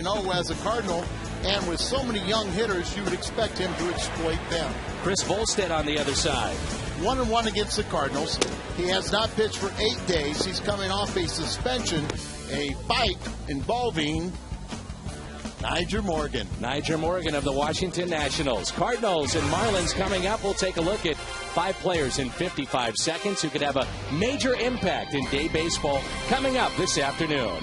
As a Cardinal, and with so many young hitters, you would expect him to exploit them. Chris Volstead on the other side. 1-1 against the Cardinals. He has not pitched for 8 days. He's coming off a suspension, a fight involving Nyjer Morgan. Nyjer Morgan of the Washington Nationals. Cardinals and Marlins coming up. We'll take a look at 5 players in 55 seconds who could have a major impact in day baseball coming up this afternoon.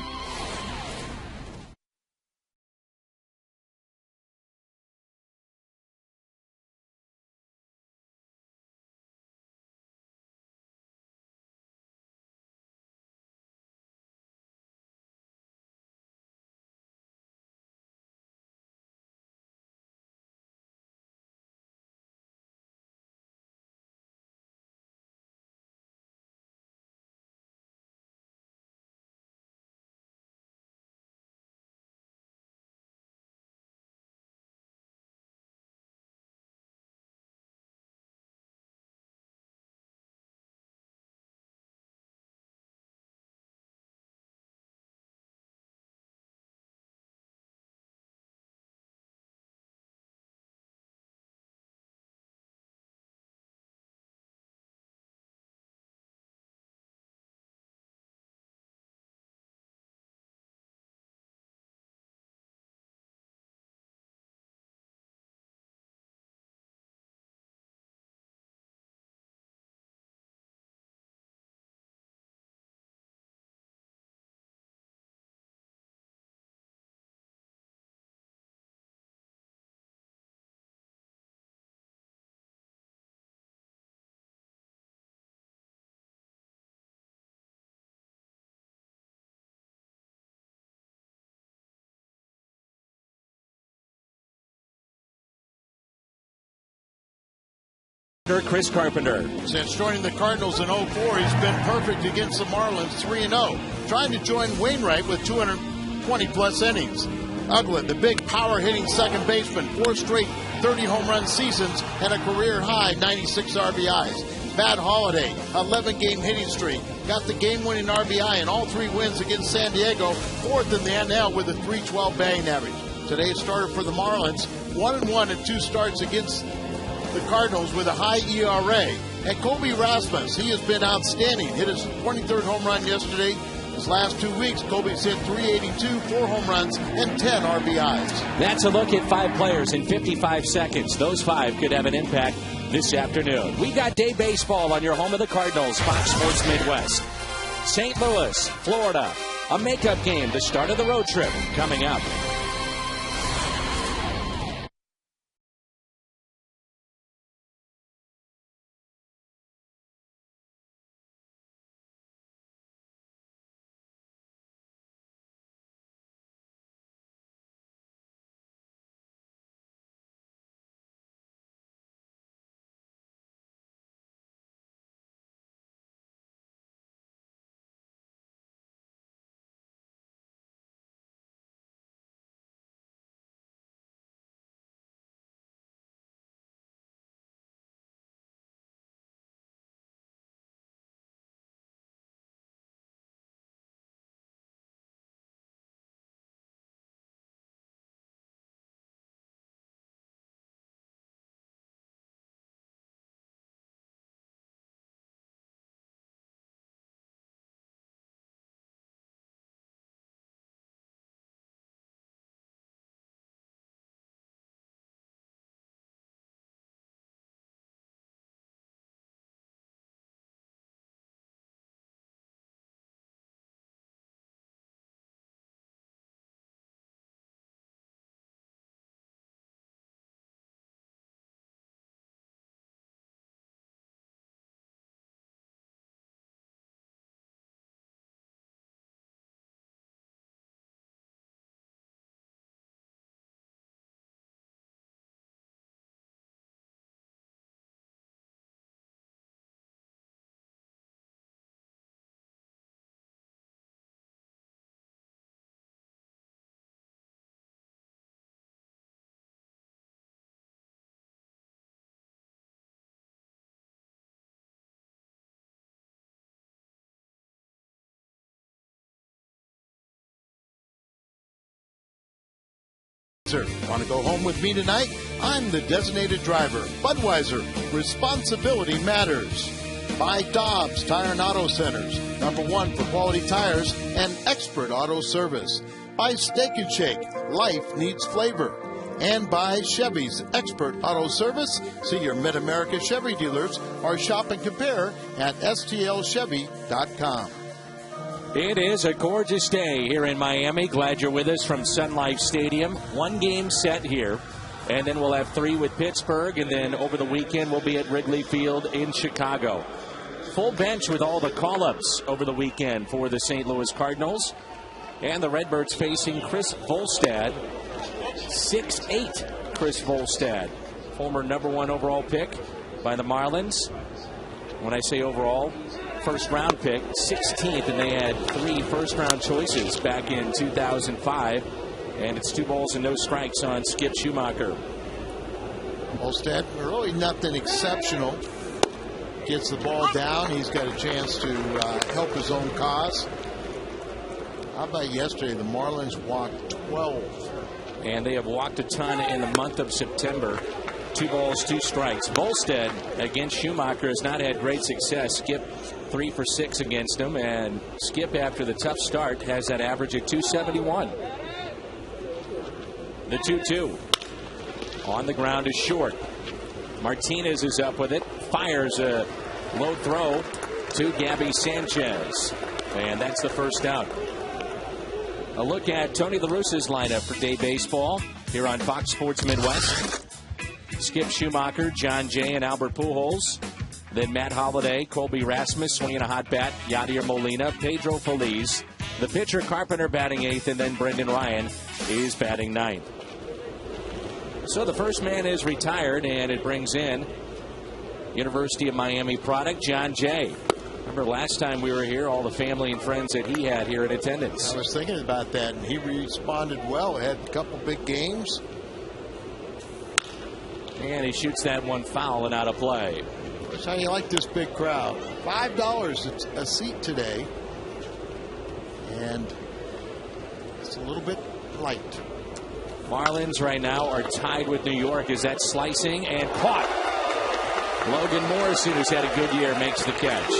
Chris Carpenter. Since joining the Cardinals in 04, he's been perfect against the Marlins, 3-0. Trying to join Wainwright with 220-plus innings. Uglett, the big power-hitting second baseman, 4 straight 30-home-run seasons and a career-high 96 RBIs. Matt Holliday, 11-game hitting streak, got the game-winning RBI in all 3 wins against San Diego, 4th in the NL with a .312 batting average. Today's starter for the Marlins, 1-1 in 2 starts against the Cardinals with a high ERA. And Kobe Rasmus, he has been outstanding. Hit his 23rd home run yesterday. His last 2 weeks, Kobe's hit .382, 4 home runs, and 10 RBIs. That's a look at 5 players in 55 seconds. Those 5 could have an impact this afternoon. We got day baseball on your home of the Cardinals, Fox Sports Midwest. St. Louis, Florida, a makeup game, the start of the road trip coming up. Want to go home with me tonight? I'm the designated driver. Budweiser, responsibility matters. By Dobbs Tire and Auto Centers, #1 for quality tires and expert auto service. By Steak and Shake, life needs flavor. And by Chevy's expert auto service. See your Mid-America Chevy dealers or shop and compare at stlchevy.com. It is a gorgeous day here in Miami. Glad you're with us from Sun Life Stadium. One game set here, and then we'll have 3 with Pittsburgh, and then over the weekend we'll be at Wrigley Field in Chicago. Full bench with all the call-ups over the weekend for the St. Louis Cardinals. And the Redbirds facing Chris Volstad. 6'8" Chris Volstad, former #1 overall pick by the Marlins. When I say overall, first round pick, 16th, and they had 3 first-round choices back in 2005. And it's 2 balls and no strikes on Skip Schumacher. Volstad, really nothing exceptional. Gets the ball down. He's got a chance to help his own cause. How about yesterday? The Marlins walked 12. And they have walked a ton in the month of September. 2 balls, 2 strikes. Volstad against Schumacher has not had great success. Skip 3 for 6 against him. And Skip, after the tough start, has that average at 271. The 2-2. On the ground is short. Martinez is up with it. Fires a low throw to Gabby Sanchez. And that's the first out. A look at Tony La Russa's lineup for day baseball here on Fox Sports Midwest. Skip Schumacher, John Jay, and Albert Pujols. Then Matt Holliday, Colby Rasmus swinging a hot bat, Yadier Molina, Pedro Feliz. The pitcher Carpenter batting 8th, and then Brendan Ryan is batting 9th. So the first man is retired, and it brings in University of Miami product, John Jay. Remember last time we were here, all the family and friends that he had here in attendance. I was thinking about that, and he responded well. Had a couple big games. And he shoots that one foul and out of play. That's how you like this big crowd. $5 a seat today. And it's a little bit light. Marlins right now are tied with New York. Is that slicing and caught? Logan Morrison, who's had a good year, makes the catch.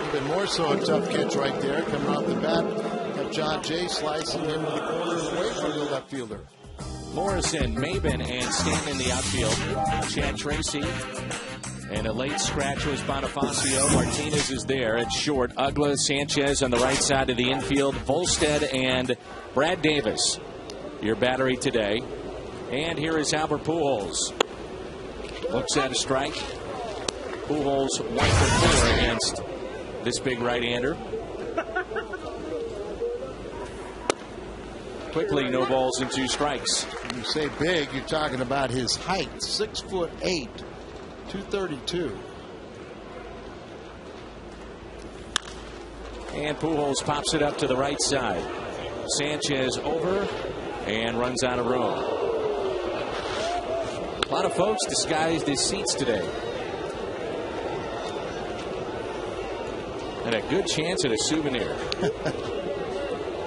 Even more so a tough catch right there coming off the bat. Got John Jay slicing into the corner away from the left fielder. Morrison, Maben, and Stanton in the outfield. Chad Tracy. And a late scratch was Bonifacio. Martinez is there at short. Ugla, Sanchez on the right side of the infield. Volstad and Brad Davis, your battery today. And here is Albert Pujols. Looks at a strike. Pujols 1 for 4 against this big right-hander. Quickly, no balls and 2 strikes. When you say big, you're talking about his height. 6'8", 232. And Pujols pops it up to the right side. Sanchez over and runs out of room. A lot of folks disguised as seats today. And a good chance at a souvenir.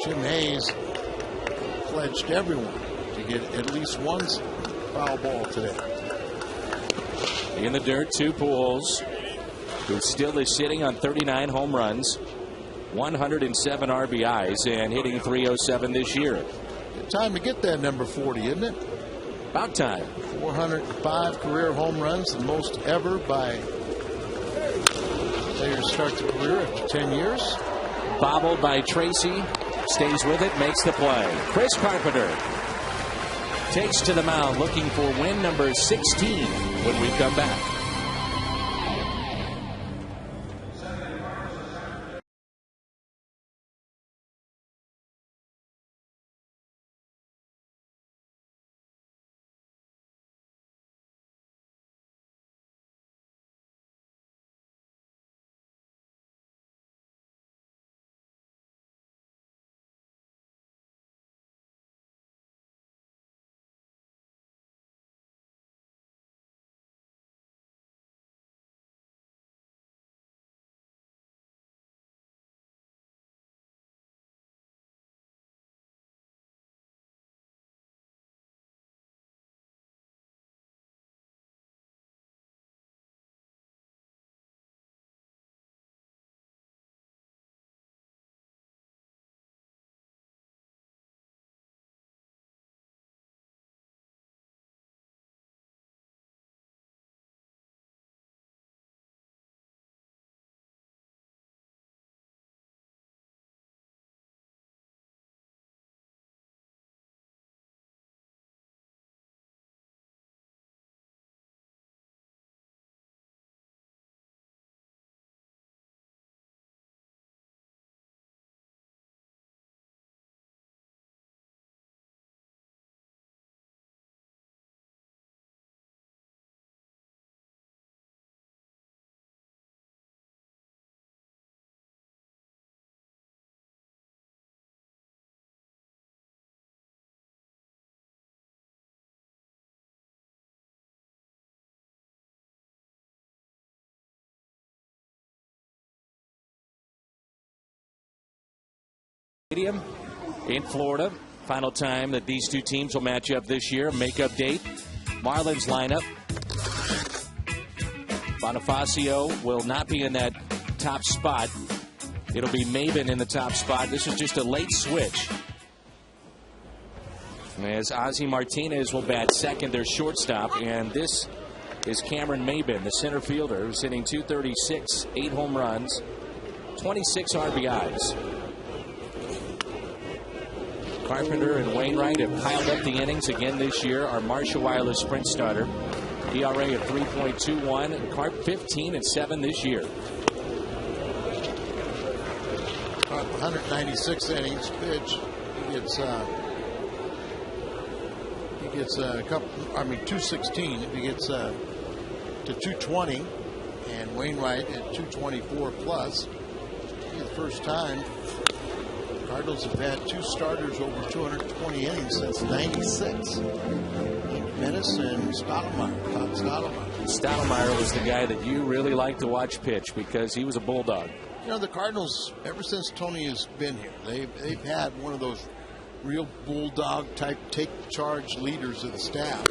Jim Hayes pledged everyone to get at least one foul ball today. In the dirt, 2 Pujols, who still is sitting on 39 home runs, 107 RBIs, and hitting .307 this year. Time to get that number 40, isn't it? About time. 405 career home runs, the most ever by players start the career after 10 years. Bobbled by Tracy, stays with it, makes the play. Chris Carpenter takes to the mound, looking for win number 16 when we come back. Stadium in Florida. Final time that these two teams will match up this year. Makeup date. Marlins lineup. Bonifacio will not be in that top spot. It'll be Maben in the top spot. This is just a late switch. As Ozzie Martinez will bat second, their shortstop. And this is Cameron Maben, the center fielder, who's hitting .236, 8 home runs, 26 RBIs. Carpenter and Wainwright have piled up the innings again this year. Our Marshall Wireless Sprint starter. ERA of 3.21, and Carp 15-7 this year. Carp 196 innings pitch. He gets a couple. 216. If he gets to 220, and Wainwright at 224 plus. The first time Cardinals have had two starters over 220 innings since '96. Menace and Stottlemyre. Todd Stottlemyre. Stottlemyre was the guy that you really like to watch pitch because he was a bulldog. You know, the Cardinals, ever since Tony has been here, they've had one of those real bulldog type take charge leaders of the staff.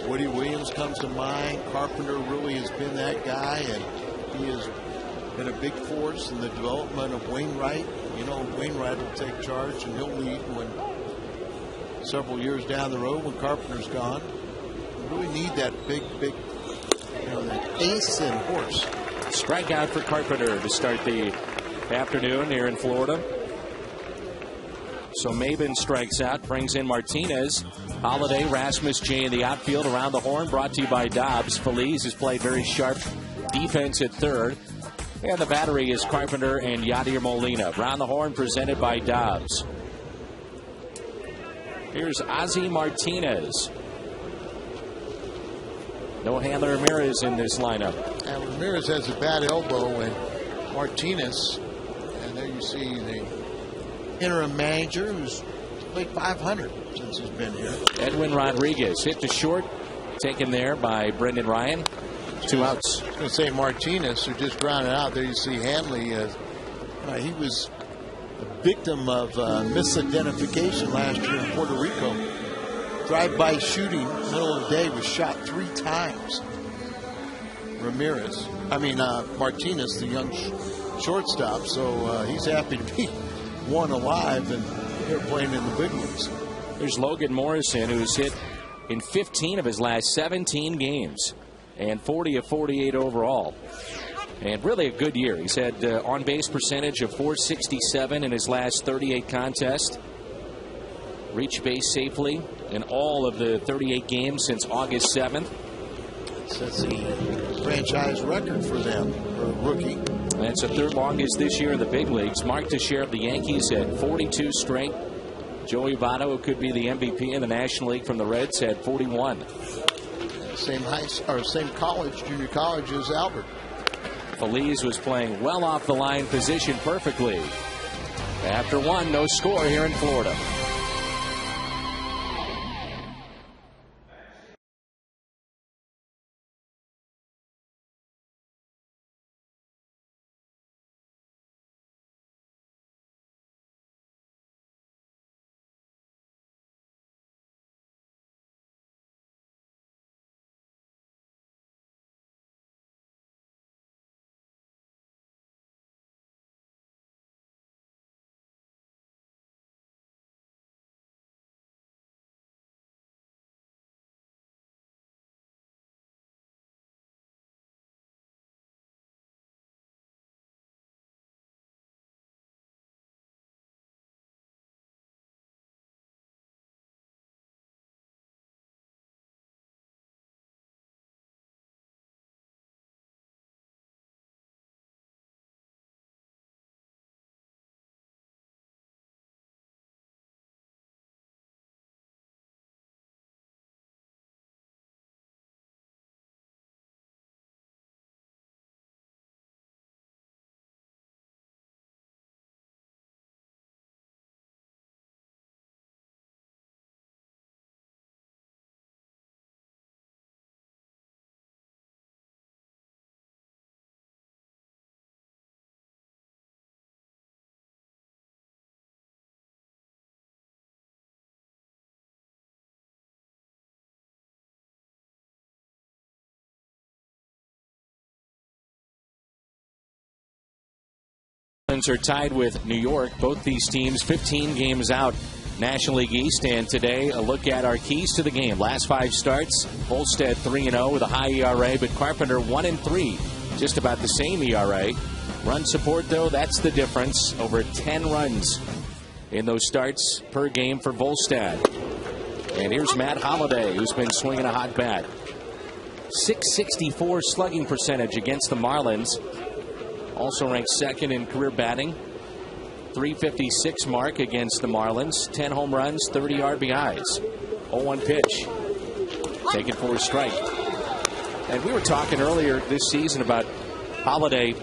Woody Williams comes to mind. Carpenter really has been that guy, and he has been a big force in the development of Wainwright. You know, Wainwright will take charge and he'll lead when several years down the road when Carpenter's gone. We really need that big, that ace and horse. Strikeout for Carpenter to start the afternoon here in Florida. So Maben strikes out, brings in Martinez. Holiday, Rasmus J in the outfield. Around the horn, brought to you by Dobbs. Feliz has played very sharp defense at third. And the battery is Carpenter and Yadier Molina. Around the horn, presented by Dobbs. Here's Ozzie Martinez. No Handler Ramirez in this lineup. And Ramirez has a bad elbow, and Martinez, and there you see the interim manager who's played 500 since he's been here. Edwin Rodriguez hit to short, taken there by Brendan Ryan. 2 outs. I was going to say Martinez, who just grounded out. There you see Hanley. He was a victim of misidentification last year in Puerto Rico. Drive-by shooting, middle of the day, was shot 3 times. Martinez, the young shortstop. So he's happy to be one alive and here playing in the big leagues. There's Logan Morrison, who's hit in 15 of his last 17 games. And 40 of 48 overall. And really a good year. He's had on-base percentage of .467 in his last 38 contests. Reached base safely in all of the 38 games since August 7th. That's the franchise record for them, for a rookie. That's the third longest this year in the big leagues. Mark Teixeira of the Yankees had 42 straight. Joey Votto, who could be the MVP in the National League from the Reds, had 41. Same college, junior college as Albert. Feliz was playing well off the line, positioned perfectly. After 1, no score here in Florida. Are tied with New York. Both these teams 15 games out National League East. And today a look at our keys to the game. Last 5 starts, Volstead 3-0 with a high ERA, but Carpenter 1-3, just about the same ERA. Run support, though, that's the difference. Over 10 runs in those starts per game for Volstead. And here's Matt Holliday, who's been swinging a hot bat. .664 slugging percentage against the Marlins. Also ranked second in career batting. .356 mark against the Marlins. 10 home runs, 30 RBIs. 0-1 pitch. Taken for a strike. And we were talking earlier this season about Holliday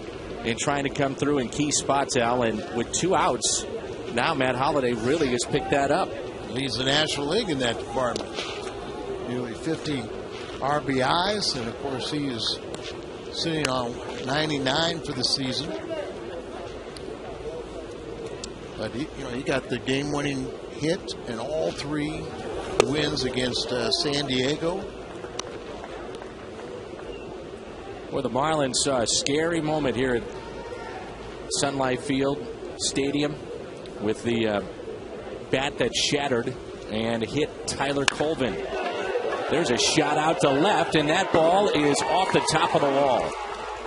and trying to come through in key spots, Al. And with 2 outs, now Matt Holliday really has picked that up. Leads the National League in that department. Nearly 50 RBIs. And, of course, he is sitting on 99 for the season. But he got the game-winning hit in all 3 wins against San Diego. Well, the Marlins saw a scary moment here at Sun Life Field Stadium with the bat that shattered and hit Tyler Colvin. There's a shot out to left, and that ball is off the top of the wall.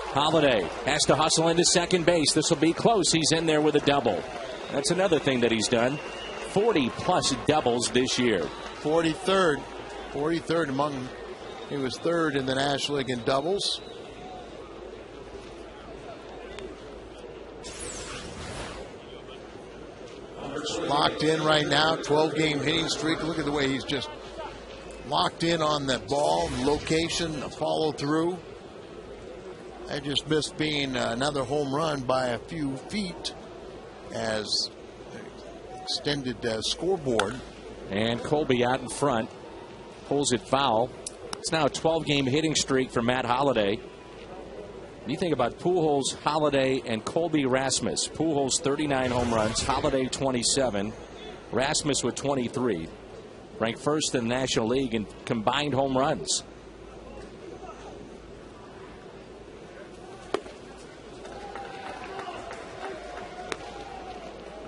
Holliday has to hustle into second base. This will be close. He's in there with a double. That's another thing that he's done. 40-plus doubles this year. 43rd. 43rd among, he was 3rd in the National League in doubles. Locked in right now, 12-game hitting streak. Look at the way he's just locked in on that ball, location, follow through. I just missed being another home run by a few feet as extended scoreboard. And Colby out in front pulls it foul. It's now a 12-game hitting streak for Matt Holliday. You think about Pujols, Holliday, and Colby Rasmus. Pujols 39 home runs, Holliday 27, Rasmus with 23. Ranked first in the National League in combined home runs.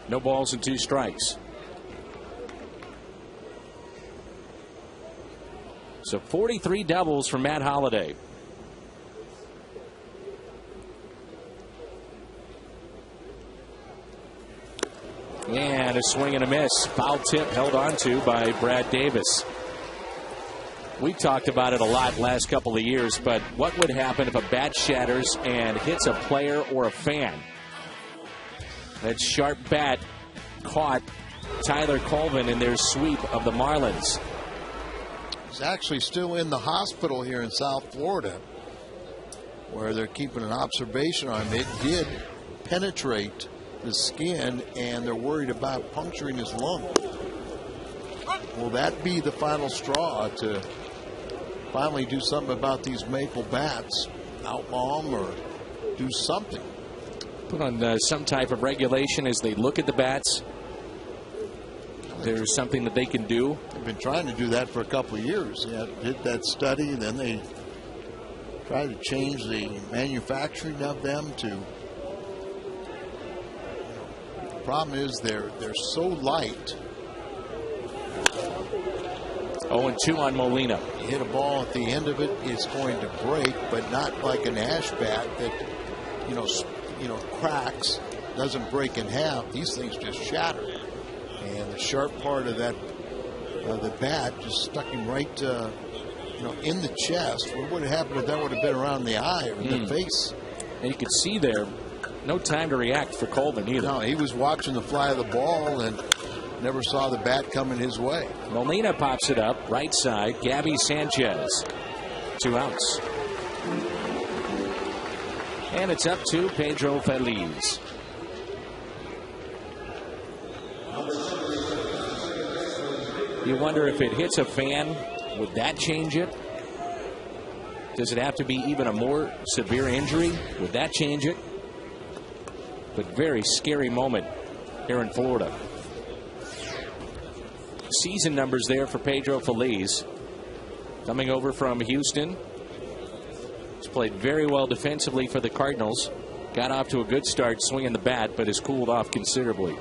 No balls and 2 strikes. So 43 doubles for Matt Holliday. And a swing and a miss. Foul tip held on to by Brad Davis. We've talked about it a lot last couple of years, but what would happen if a bat shatters and hits a player or a fan? That sharp bat caught Tyler Colvin in their sweep of the Marlins. He's actually still in the hospital here in South Florida, where they're keeping an observation on him. It did penetrate the skin, and they're worried about puncturing his lung. Will that be the final straw to finally do something about these maple bats? Outlaw them or do something? Put on some type of regulation as they look at the bats. There's something that they can do. They've been trying to do that for a couple of years. Yeah, did that study, and then they tried to change the manufacturing of them to. The problem is they're so light. 0-2 on Molina. You hit a ball at the end of it, it's going to break, but not like an ash bat that cracks, doesn't break in half. These things just shatter, and the sharp part of that the bat just stuck him right in the chest. What would have happened if that would have been around the eye or the face? And you could see there, no time to react for Colvin either. No, he was watching the fly of the ball and never saw the bat coming his way. Molina pops it up right side. Gabby Sanchez, 2 outs. And it's up to Pedro Feliz. You wonder if it hits a fan, would that change it? Does it have to be even a more severe injury? Would that change it? But very scary moment here in Florida. Season numbers there for Pedro Feliz. Coming over from Houston. He's played very well defensively for the Cardinals. Got off to a good start swinging the bat, but has cooled off considerably.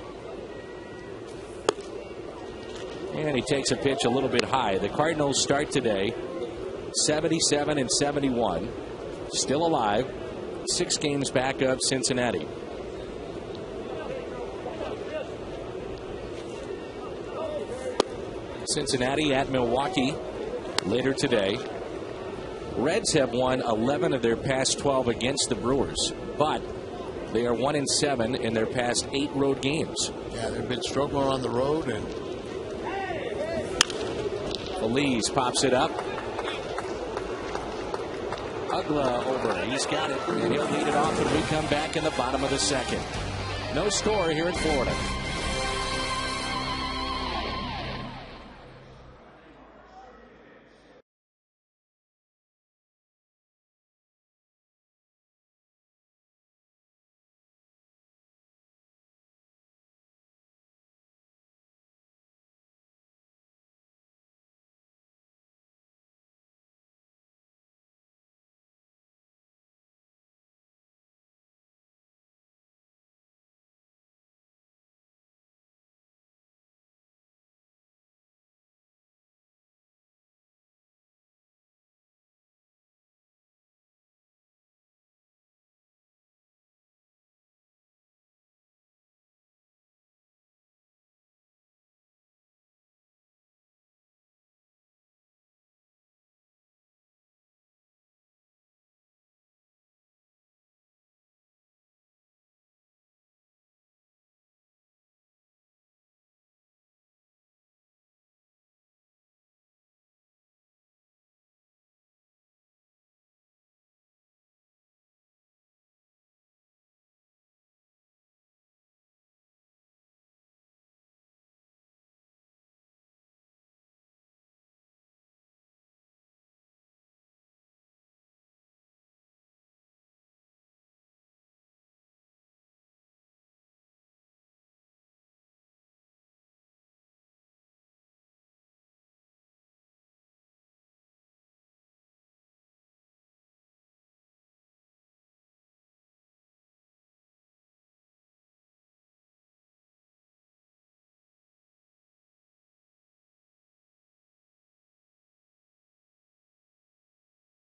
And he takes a pitch a little bit high. The Cardinals start today 77 and 71. Still alive. 6 games back of Cincinnati. Cincinnati at Milwaukee later today. Reds have won 11 of their past 12 against the Brewers, but they are 1-7 in their past 8 road games. Yeah, they've been struggling on the road. And Feliz pops it up. Ugla over. He's got it, and he'll lead it off when we come back in the bottom of the second. No score here in Florida.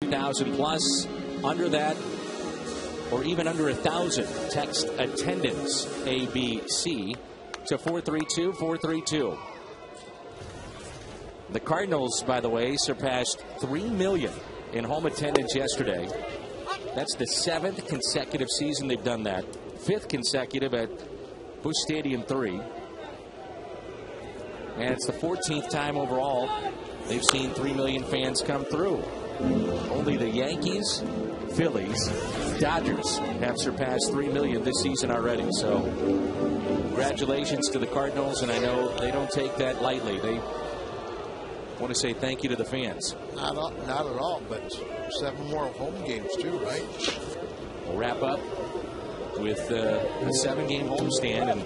+1,000 under that, or even under 1,000. Text attendance ABC to 432-432. The Cardinals, by the way, surpassed 3 million in home attendance yesterday. That's the 7th consecutive season they've done that. 5th consecutive at Busch Stadium 3. And it's the 14th time overall they've seen 3 million fans come through. Only the Yankees, Phillies, Dodgers have surpassed 3 million this season already. So congratulations to the Cardinals, and I know they don't take that lightly. They want to say thank you to the fans. Not at all, but 7 more home games too, right? We'll wrap up with a 7-game homestand, and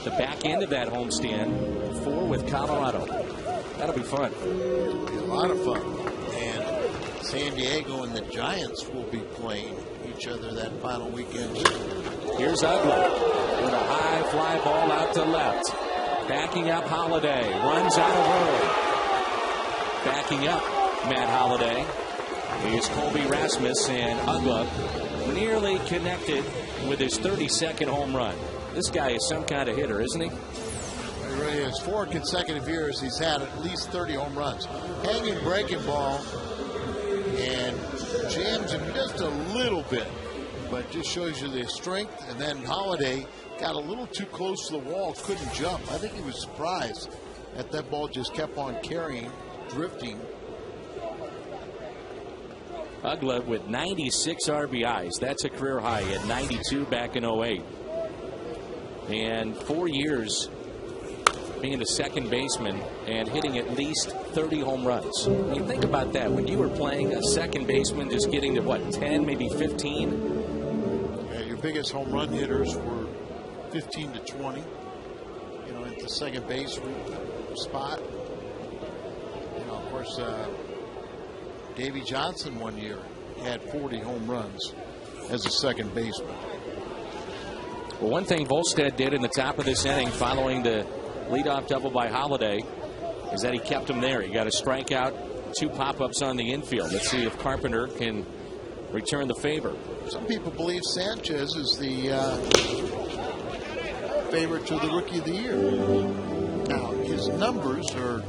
the back end of that homestand, 4 with Colorado. That'll be fun. It'll be a lot of fun. And San Diego and the Giants will be playing each other that final weekend. Here's Ugla with a high fly ball out to left. Backing up Holiday. Runs out of road. Backing up Matt Holiday is Colby Rasmus, and Ugla nearly connected with his 32nd home run. This guy is some kind of hitter, isn't he? He really is. 4 consecutive years he's had at least 30 home runs. Hanging breaking ball and jams him just a little bit, but just shows you the strength. And then Holiday got a little too close to the wall, couldn't jump. I think he was surprised that that ball just kept on carrying, drifting. Ugla with 96 RBIs. That's a career high at 92 back in 08. And 4 years being the second baseman and hitting at least 30 home runs. I mean, think about that. When you were playing a second baseman, just getting to what, 10, maybe 15? Yeah, your biggest home run hitters were 15 to 20. You know, at the second base spot. You know, of course, Davey Johnson one year had 40 home runs as a second baseman. Well, one thing Volstead did in the top of this inning following the leadoff double by Holiday is that he kept him there. He got a strikeout, 2 pop-ups on the infield. Let's see if Carpenter can return the favor. Some people believe Sanchez is the favorite to the Rookie of the Year. Now, his numbers are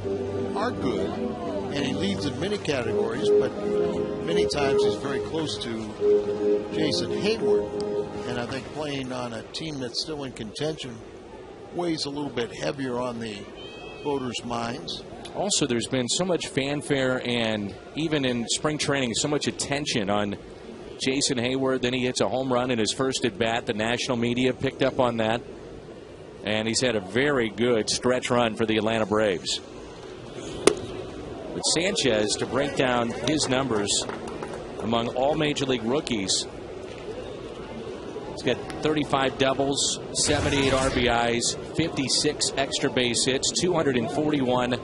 good, and he leads in many categories, but many times he's very close to Jason Hayward. And I think playing on a team that's still in contention weighs a little bit heavier on the voters' minds. Also, there's been so much fanfare and even in spring training, so much attention on Jason Hayward. Then he hits a home run in his first at bat. The national media picked up on that. And he's had a very good stretch run for the Atlanta Braves. But Sanchez, to break down his numbers among all Major League rookies, he's got 35 doubles, 78 RBIs, 56 extra base hits, 241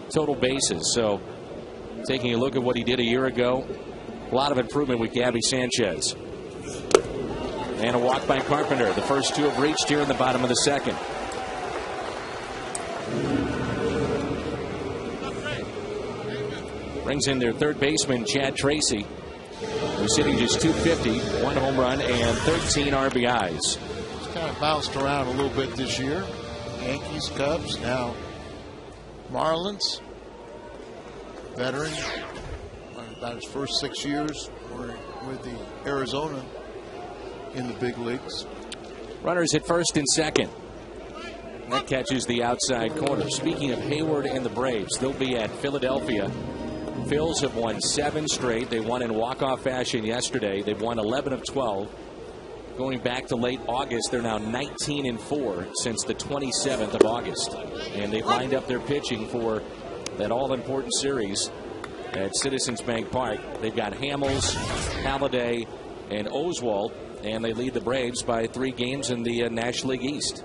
total bases. So taking a look at what he did a year ago, a lot of improvement with Gabby Sanchez. And a walk by Carpenter. The first 2 have reached here in the bottom of the second. Brings in their third baseman, Chad Tracy, who's hitting just .250, 1 home run, and 13 RBIs. He's kind of bounced around a little bit this year. Yankees, Cubs, now Marlins. Veteran. About his first 6 years with the Arizona in the big leagues. Runners at first and second. That catches the outside corner. Speaking of Hayward and the Braves, they'll be at Philadelphia. Phils have won 7 straight. They won in walk-off fashion yesterday. They've won 11 of 12. Going back to late August, they're now 19-4 since the 27th of August. And they've lined up their pitching for that all-important series at Citizens Bank Park. They've got Hamels, Halladay, and Oswalt, and they lead the Braves by 3 games in the National League East.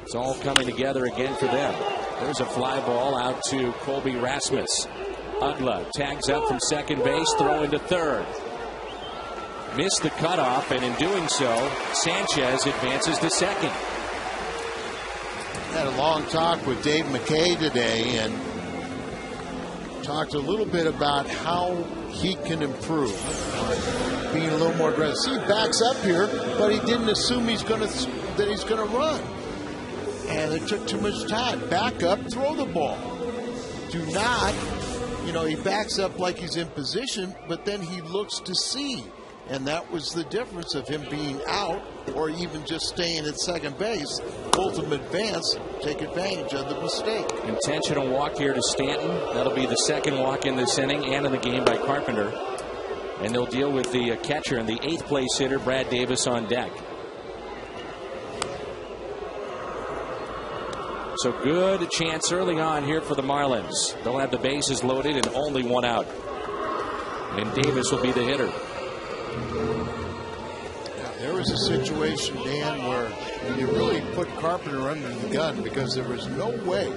It's all coming together again for them. There's a fly ball out to Colby Rasmus. Ugla tags up from second base, throw into third. Missed the cutoff, and in doing so, Sanchez advances to second. Had a long talk with Dave McKay today and talked a little bit about how he can improve, being a little more aggressive. See, he backs up here, but he didn't assume that he's going to run. And it took too much time. Back up, throw the ball. Do not, he backs up like he's in position, but then he looks to see. And that was the difference of him being out or even just staying at second base. Ultimate advance, take advantage of the mistake. Intentional walk here to Stanton. That'll be the second walk in this inning and in the game by Carpenter. And they'll deal with the catcher and the 8th place hitter, Brad Davis, on deck. So good chance early on here for the Marlins. They'll have the bases loaded and only 1 out. And Davis will be the hitter. There was a situation, Dan, where you really put Carpenter under the gun because there was no way.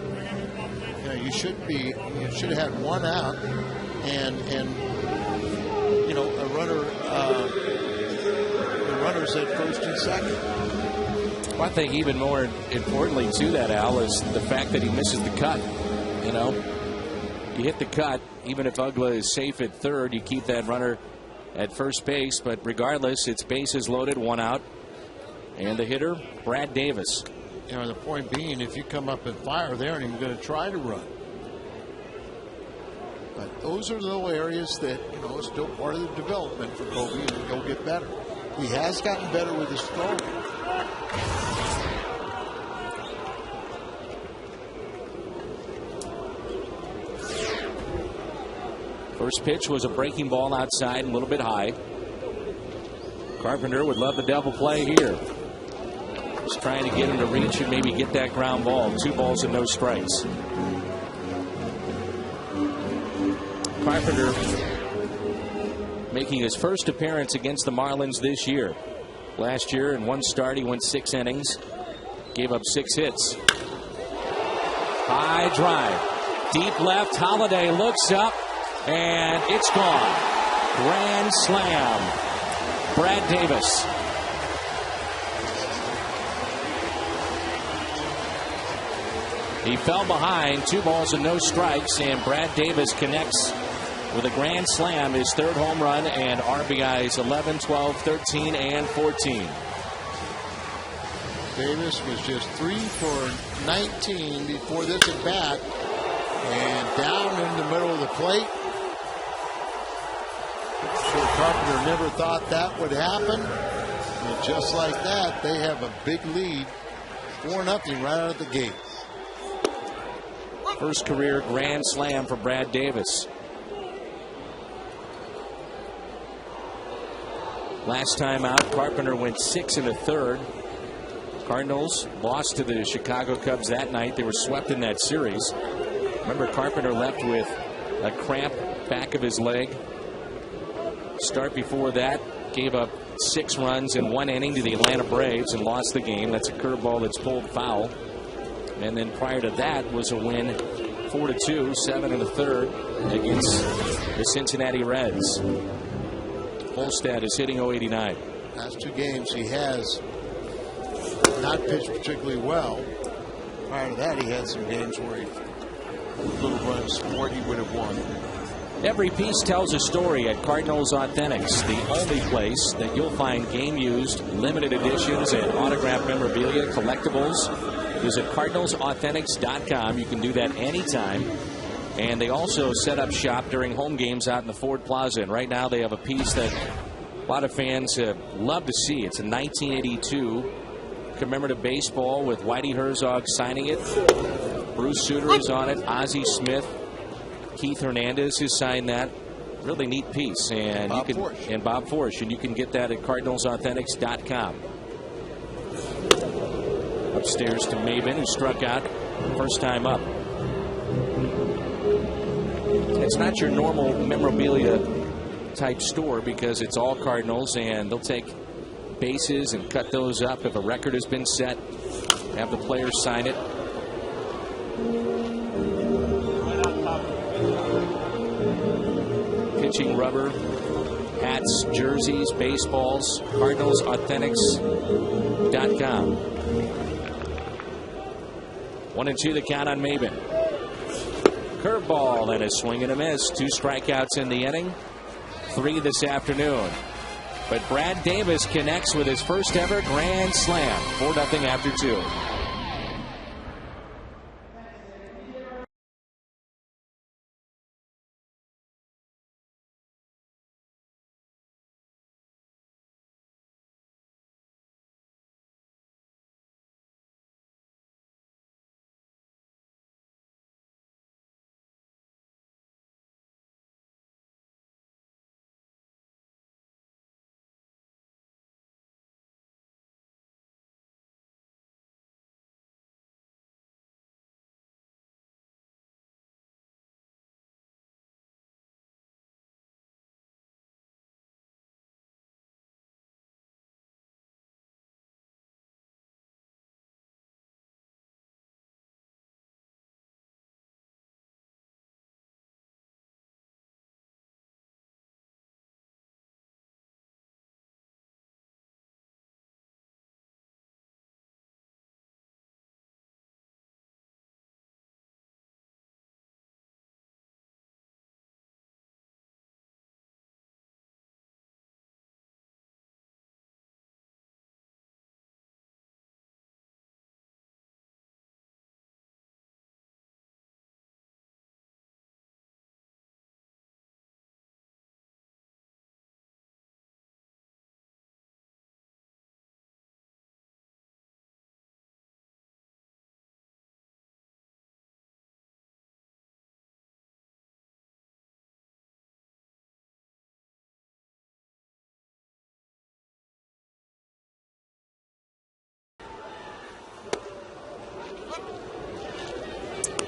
You should have had 1 out and a runner, the runners at first and second. I think even more importantly to that, Al, is the fact that he misses the cut. You hit the cut, even if Ugla is safe at third, you keep that runner at first base. But regardless, it's bases loaded, 1 out. And the hitter, Brad Davis. The point being, if you come up and fire, they aren't even going to try to run. But those are the little areas that, is still part of the development for Kobe, and he'll get better. He has gotten better with his throwing. First pitch was a breaking ball outside, a little bit high. Carpenter would love the double play here. Just trying to get him to reach and maybe get that ground ball. 2 balls and no strikes. Carpenter making his first appearance against the Marlins this year. Last year in 1 start he went 6 innings. Gave up 6 hits. High drive. Deep left. Holiday looks up. And it's gone. Grand slam. Brad Davis. He fell behind, 2 balls and no strikes, and Brad Davis connects with a grand slam, his 3rd home run, and RBIs 11, 12, 13, and 14. Davis was just 3 for 19 before this at bat, and down in the middle of the plate. Sure, Carpenter never thought that would happen, and just like that, they have a big lead, 4-0 right out of the gate. First career grand slam for Brad Davis. Last time out, Carpenter went 6 1/3. Cardinals lost to the Chicago Cubs that night. They were swept in that series. Remember, Carpenter left with a cramp back of his leg. Start before that, gave up 6 runs in 1 inning to the Atlanta Braves and lost the game. That's a curveball that's pulled foul. And then prior to that was a win 4-2, 7 1/3 against the Cincinnati Reds. Volstad is hitting .089. Last 2 games he has not pitched particularly well. Prior to that, he had some games where he little run of sport he would have won. Every piece tells a story at Cardinals Authentics, the only place that you'll find game-used, limited editions, and autographed memorabilia, collectibles. Visit CardinalsAuthentics.com. You can do that anytime. And they also set up shop during home games out in the Ford Plaza. And right now they have a piece that a lot of fans love to see. It's a 1982 commemorative baseball with Whitey Herzog signing it. Bruce Sutter is on it. Ozzie Smith. Keith Hernandez has signed that. Really neat piece. And Bob you can Forsch. and Bob Forsch. And you can get that at CardinalsAuthentics.com. Upstairs to Maven, who struck out first time up. It's not your normal memorabilia type store because it's all Cardinals, and they'll take bases and cut those up. If a record has been set, have the players sign it. Pitching rubber, hats, jerseys, baseballs, CardinalsAuthentics.com. 1-2 the count on Maven. Curveball and a swing and a miss. 2 strikeouts in the inning. 3 this afternoon. But Brad Davis connects with his first ever grand slam. 4-0 after 2.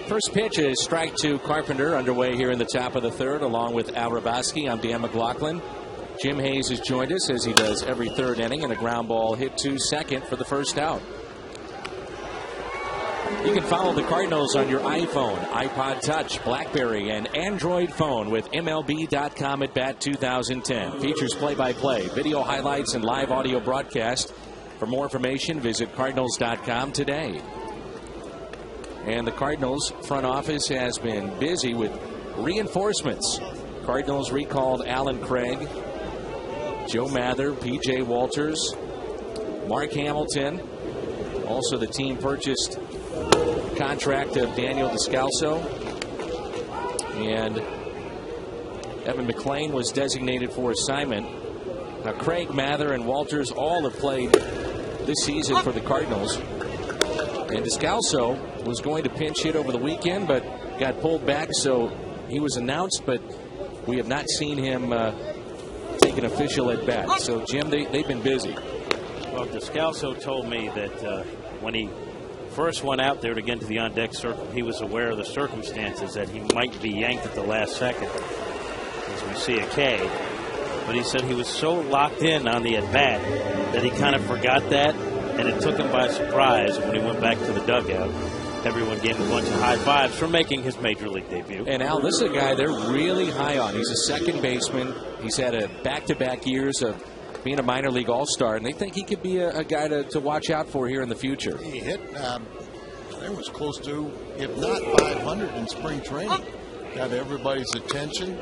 First pitch is strike 2 Carpenter, underway here in the top of the 3rd, along with Al Rabaski. I'm Dan McLaughlin. Jim Hayes has joined us as he does every 3rd inning, and a ground ball hit to second for the first out. You can follow the Cardinals on your iPhone, iPod Touch, BlackBerry, and Android phone with MLB.com at Bat 2010. Features play-by-play, video highlights, and live audio broadcast. For more information, visit Cardinals.com today. And the Cardinals front office has been busy with reinforcements. Cardinals recalled Alan Craig, Joe Mather, P.J. Walters, Mark Hamilton. Also, the team purchased contract of Daniel Descalso, and Evan McClain was designated for assignment. Now, Craig, Mather, and Walters all have played this season for the Cardinals. And Descalso was going to pinch hit over the weekend, but got pulled back, so he was announced, but we have not seen him take an official at bat. So, Jim, they've been busy. Well, Descalso told me that when he first went out there to get into the on-deck circle, he was aware of the circumstances that he might be yanked at the last second, as we see a K. But he said he was so locked in on the at-bat that he kind of forgot that, and it took him by surprise when he went back to the dugout. Everyone gave him a bunch of high fives for making his major league debut. And, Al, this is a guy they're really high on. He's a second baseman. He's had a back-to-back years of being a minor league all-star, and they think he could be a guy to watch out for here in the future. He hit, it was close to, if not 500 in spring training. Got everybody's attention.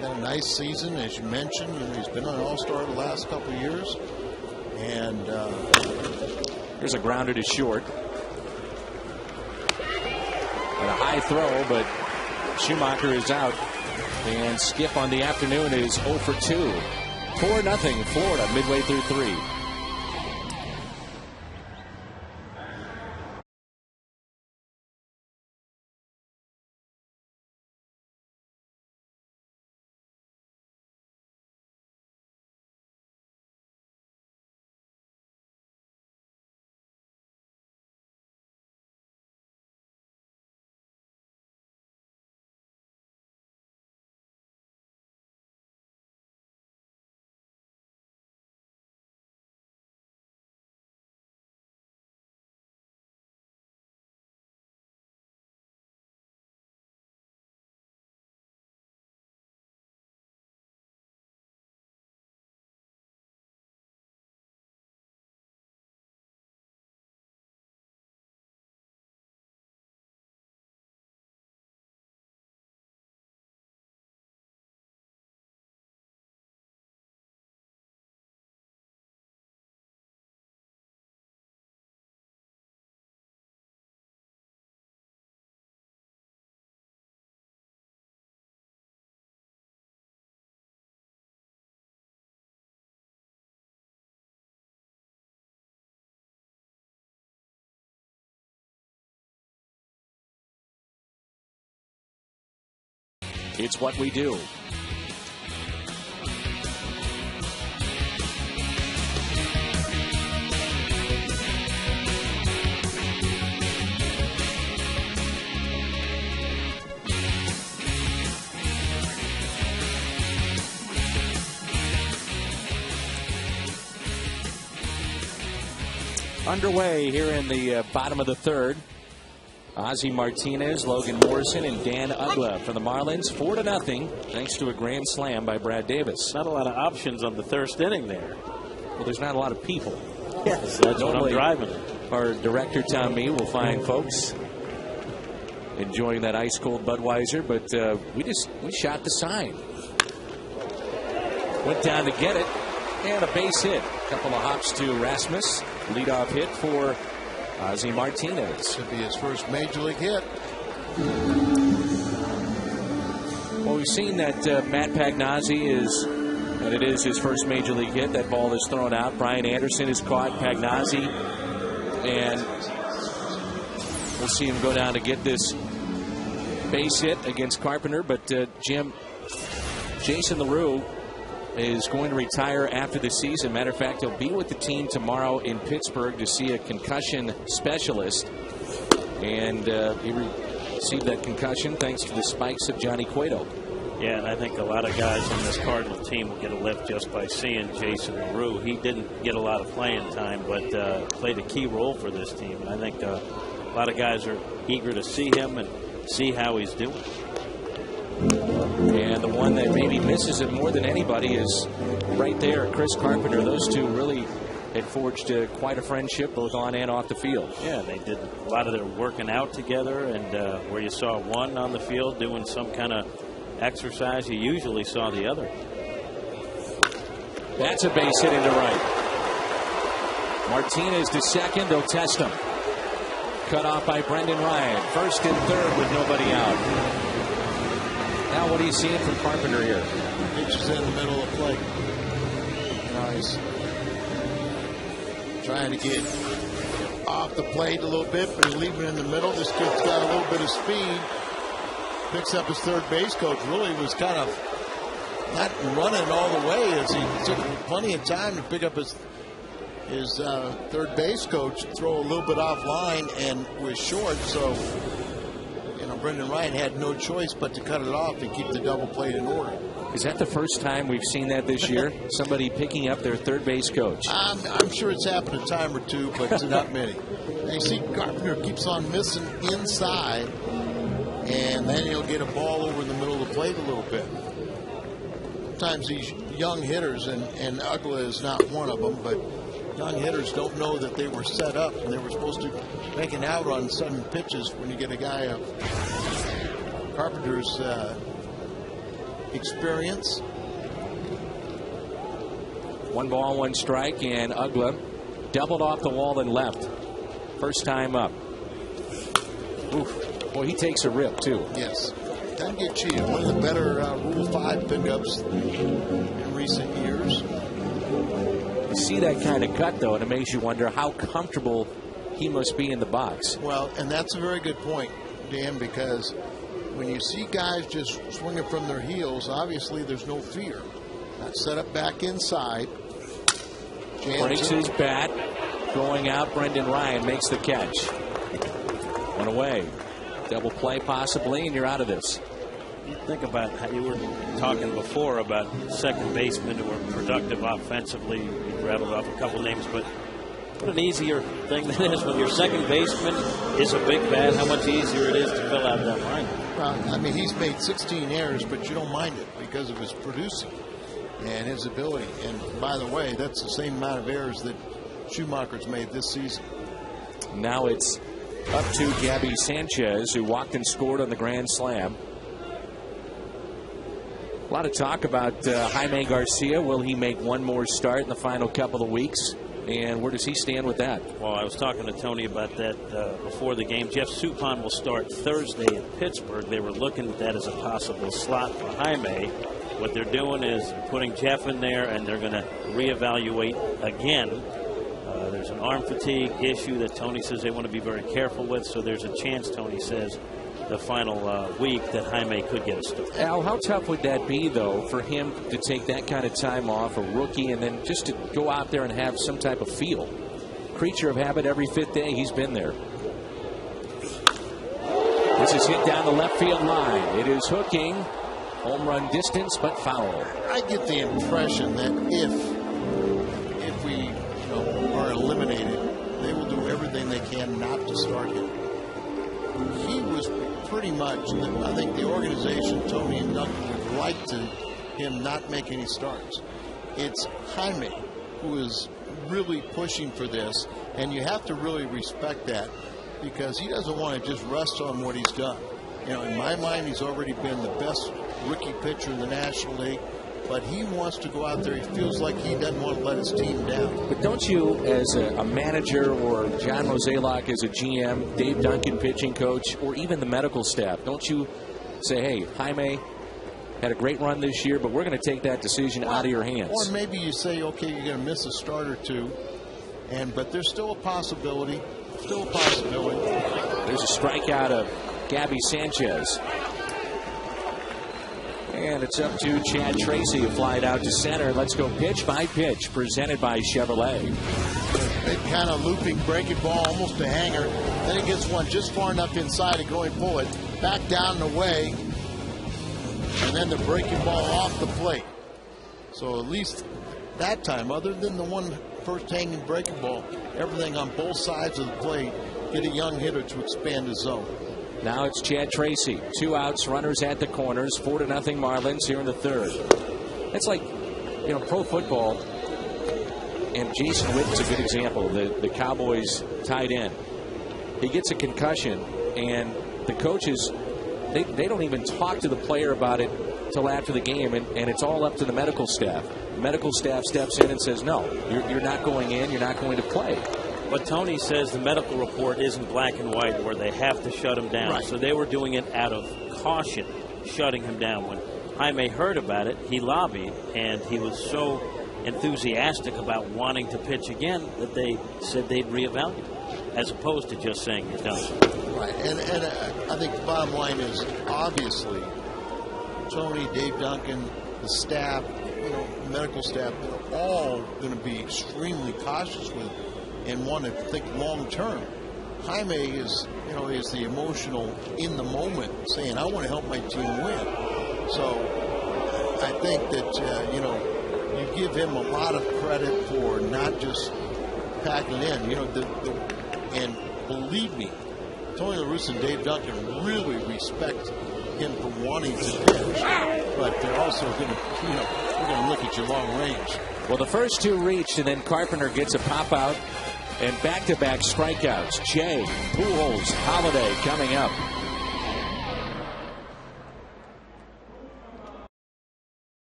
Had a nice season, as you mentioned. He's been an all-star the last couple of years. And here's a grounder to short. And a high throw, but Schumacher is out. And Skip on the afternoon is 0 for 2. 4-0 Florida midway through 3. It's what we do. Underway here in the bottom of the third. Ozzie Martinez, Logan Morrison, and Dan Uggla for the Marlins. 4-0, thanks to a grand slam by Brad Davis. Not a lot of options on the first inning there. Well, there's not a lot of people. Yes, that's what I'm driving. Our director, Tom Mee, will find folks enjoying that ice-cold Budweiser, but we shot the sign. Went down to get it, and a base hit. A couple of hops to Rasmus. Leadoff hit for Ozzie Martinez. Should be his first major league hit. Well, we've seen that Matt Pagnazzi is his first major league hit. That ball is thrown out. Brian Anderson has caught Pagnazzi, and we'll see him go down to get this base hit against Carpenter. But Jim, Jason LaRue is going to retire after the season. Matter of fact, he'll be with the team tomorrow in Pittsburgh to see a concussion specialist. And he received that concussion thanks to the spikes of Johnny Cueto. Yeah, and I think a lot of guys on this Cardinal team will get a lift just by seeing Jason LaRue. He didn't get a lot of playing time, but played a key role for this team. And I think a lot of guys are eager to see him and see how he's doing. And the one that maybe misses it more than anybody is right there, Chris Carpenter. Those two really had forged quite a friendship both on and off the field. Yeah, they did a lot of their working out together, and where you saw one on the field doing some kind of exercise, you usually saw the other. That's a base hit into right. Martinez to second. They'll test him. Cut off by Brendan Ryan. First and third with nobody out. Now what are you seeing from Carpenter here? Pitches in the middle of the plate. Nice. Trying to get off the plate a little bit, but he's leaving it in the middle. This kid's got a little bit of speed. Picks up his third base coach. Really was kind of not running all the way, as he took plenty of time to pick up his third base coach, throw a little bit offline and was short. So, Brendan Ryan had no choice but to cut it off and keep the double plate in order. Is that the first time we've seen that this year? Somebody picking up their third base coach? I'm sure it's happened a time or two, but not many. And you see Carpenter keeps on missing inside, and then he'll get a ball over in the middle of the plate a little bit. Sometimes these young hitters, and Ugla is not one of them, but young hitters don't know that they were set up and they were supposed to make an out on sudden pitches. When you get a guy of Carpenter's experience. 1 ball, 1 strike, and Ugla doubled off the wall and left. First time up. Oof. Boy, he takes a rip, too. Yes. Doesn't get cheated. One of the better Rule 5 pickups in recent years. You see that kind of cut, though, and it makes you wonder how comfortable he must be in the box. Well, and that's a very good point, Dan, because when you see guys just swinging from their heels, obviously there's no fear. Not set up back inside. Breaks his bat. Going out, Brendan Ryan makes the catch. One away. Double play possibly, and you're out of this. You think about how you were talking before about second basemen who are productive offensively. You rattled off a couple names, but what an easier thing that is when your second baseman is a big bat. How much easier it is to fill out that line. Well, I mean, he's made 16 errors, but you don't mind it because of his producing and his ability. And by the way, that's the same amount of errors that Schumacher's made this season. Now it's up to Gabby Sanchez, who walked and scored on the grand slam. A lot of talk about Jaime Garcia. Will he make one more start in the final couple of weeks? And where does he stand with that? Well, I was talking to Tony about that before the game. Jeff Suppan will start Thursday in Pittsburgh. They were looking at that as a possible slot for Jaime. What they're doing is putting Jeff in there, and they're going to reevaluate again. There's an arm fatigue issue that Tony says they want to be very careful with, so there's a chance, Tony says, the final week that Jaime could get a start. Al, how tough would that be, though, for him to take that kind of time off, a rookie, and then just to go out there and have some type of feel? Creature of habit every 5th day, he's been there. This is hit down the left field line. It is hooking. Home run distance, but foul. I get the impression that if we are eliminated, they will do everything they can not to start him. He was pretty much, I think the organization, Tony and Duncan, would like him not make any starts. It's Jaime who is really pushing for this, and you have to really respect that because he doesn't want to just rest on what he's done. In my mind, he's already been the best rookie pitcher in the National League, but he wants to go out there. He feels like he doesn't want to let his team down. But don't you, as a manager, or John Mozeliak as a GM, Dave Duncan pitching coach, or even the medical staff, don't you say, hey, Jaime had a great run this year, but we're going to take that decision out of your hands? Or maybe you say, okay, you're going to miss a start or two, but there's still a possibility. Still a possibility. There's a strikeout of Gabby Sanchez. And it's up to Chad Tracy to fly it out to center. Let's go pitch by pitch, presented by Chevrolet. Big kind of looping breaking ball, almost a hanger. Then he gets one just far enough inside to go and pull it back down and away. And then the breaking ball off the plate. So at least that time, other than the one first hanging breaking ball, everything on both sides of the plate get a young hitter to expand his zone. Now it's Chad Tracy. 2 outs, runners at the corners. 4-0 Marlins here in the third. It's like, pro football. And Jason Witten's a good example. The Cowboys tight end. He gets a concussion, and the coaches, they don't even talk to the player about it till after the game, and it's all up to the medical staff. The medical staff steps in and says, no, you're not going in, you're not going to play. But Tony says the medical report isn't black and white where they have to shut him down. Right. So they were doing it out of caution, shutting him down. When Jaime heard about it, he lobbied, and he was so enthusiastic about wanting to pitch again that they said they'd reevaluate, as opposed to just saying you're done. Right, and I think the bottom line is, obviously, Tony, Dave Duncan, the staff, medical staff, they're all going to be extremely cautious with and want to think long term. Jaime is the emotional in the moment, saying, I want to help my team win. So I think that you give him a lot of credit for not just packing in. And believe me, Tony La Russa and Dave Duncan really respect him for wanting to pitch, but they're also going to, they're going to look at your long range. Well, the first 2 reached, and then Carpenter gets a pop out and back-to-back strikeouts. Jay, Pujols, Holiday coming up.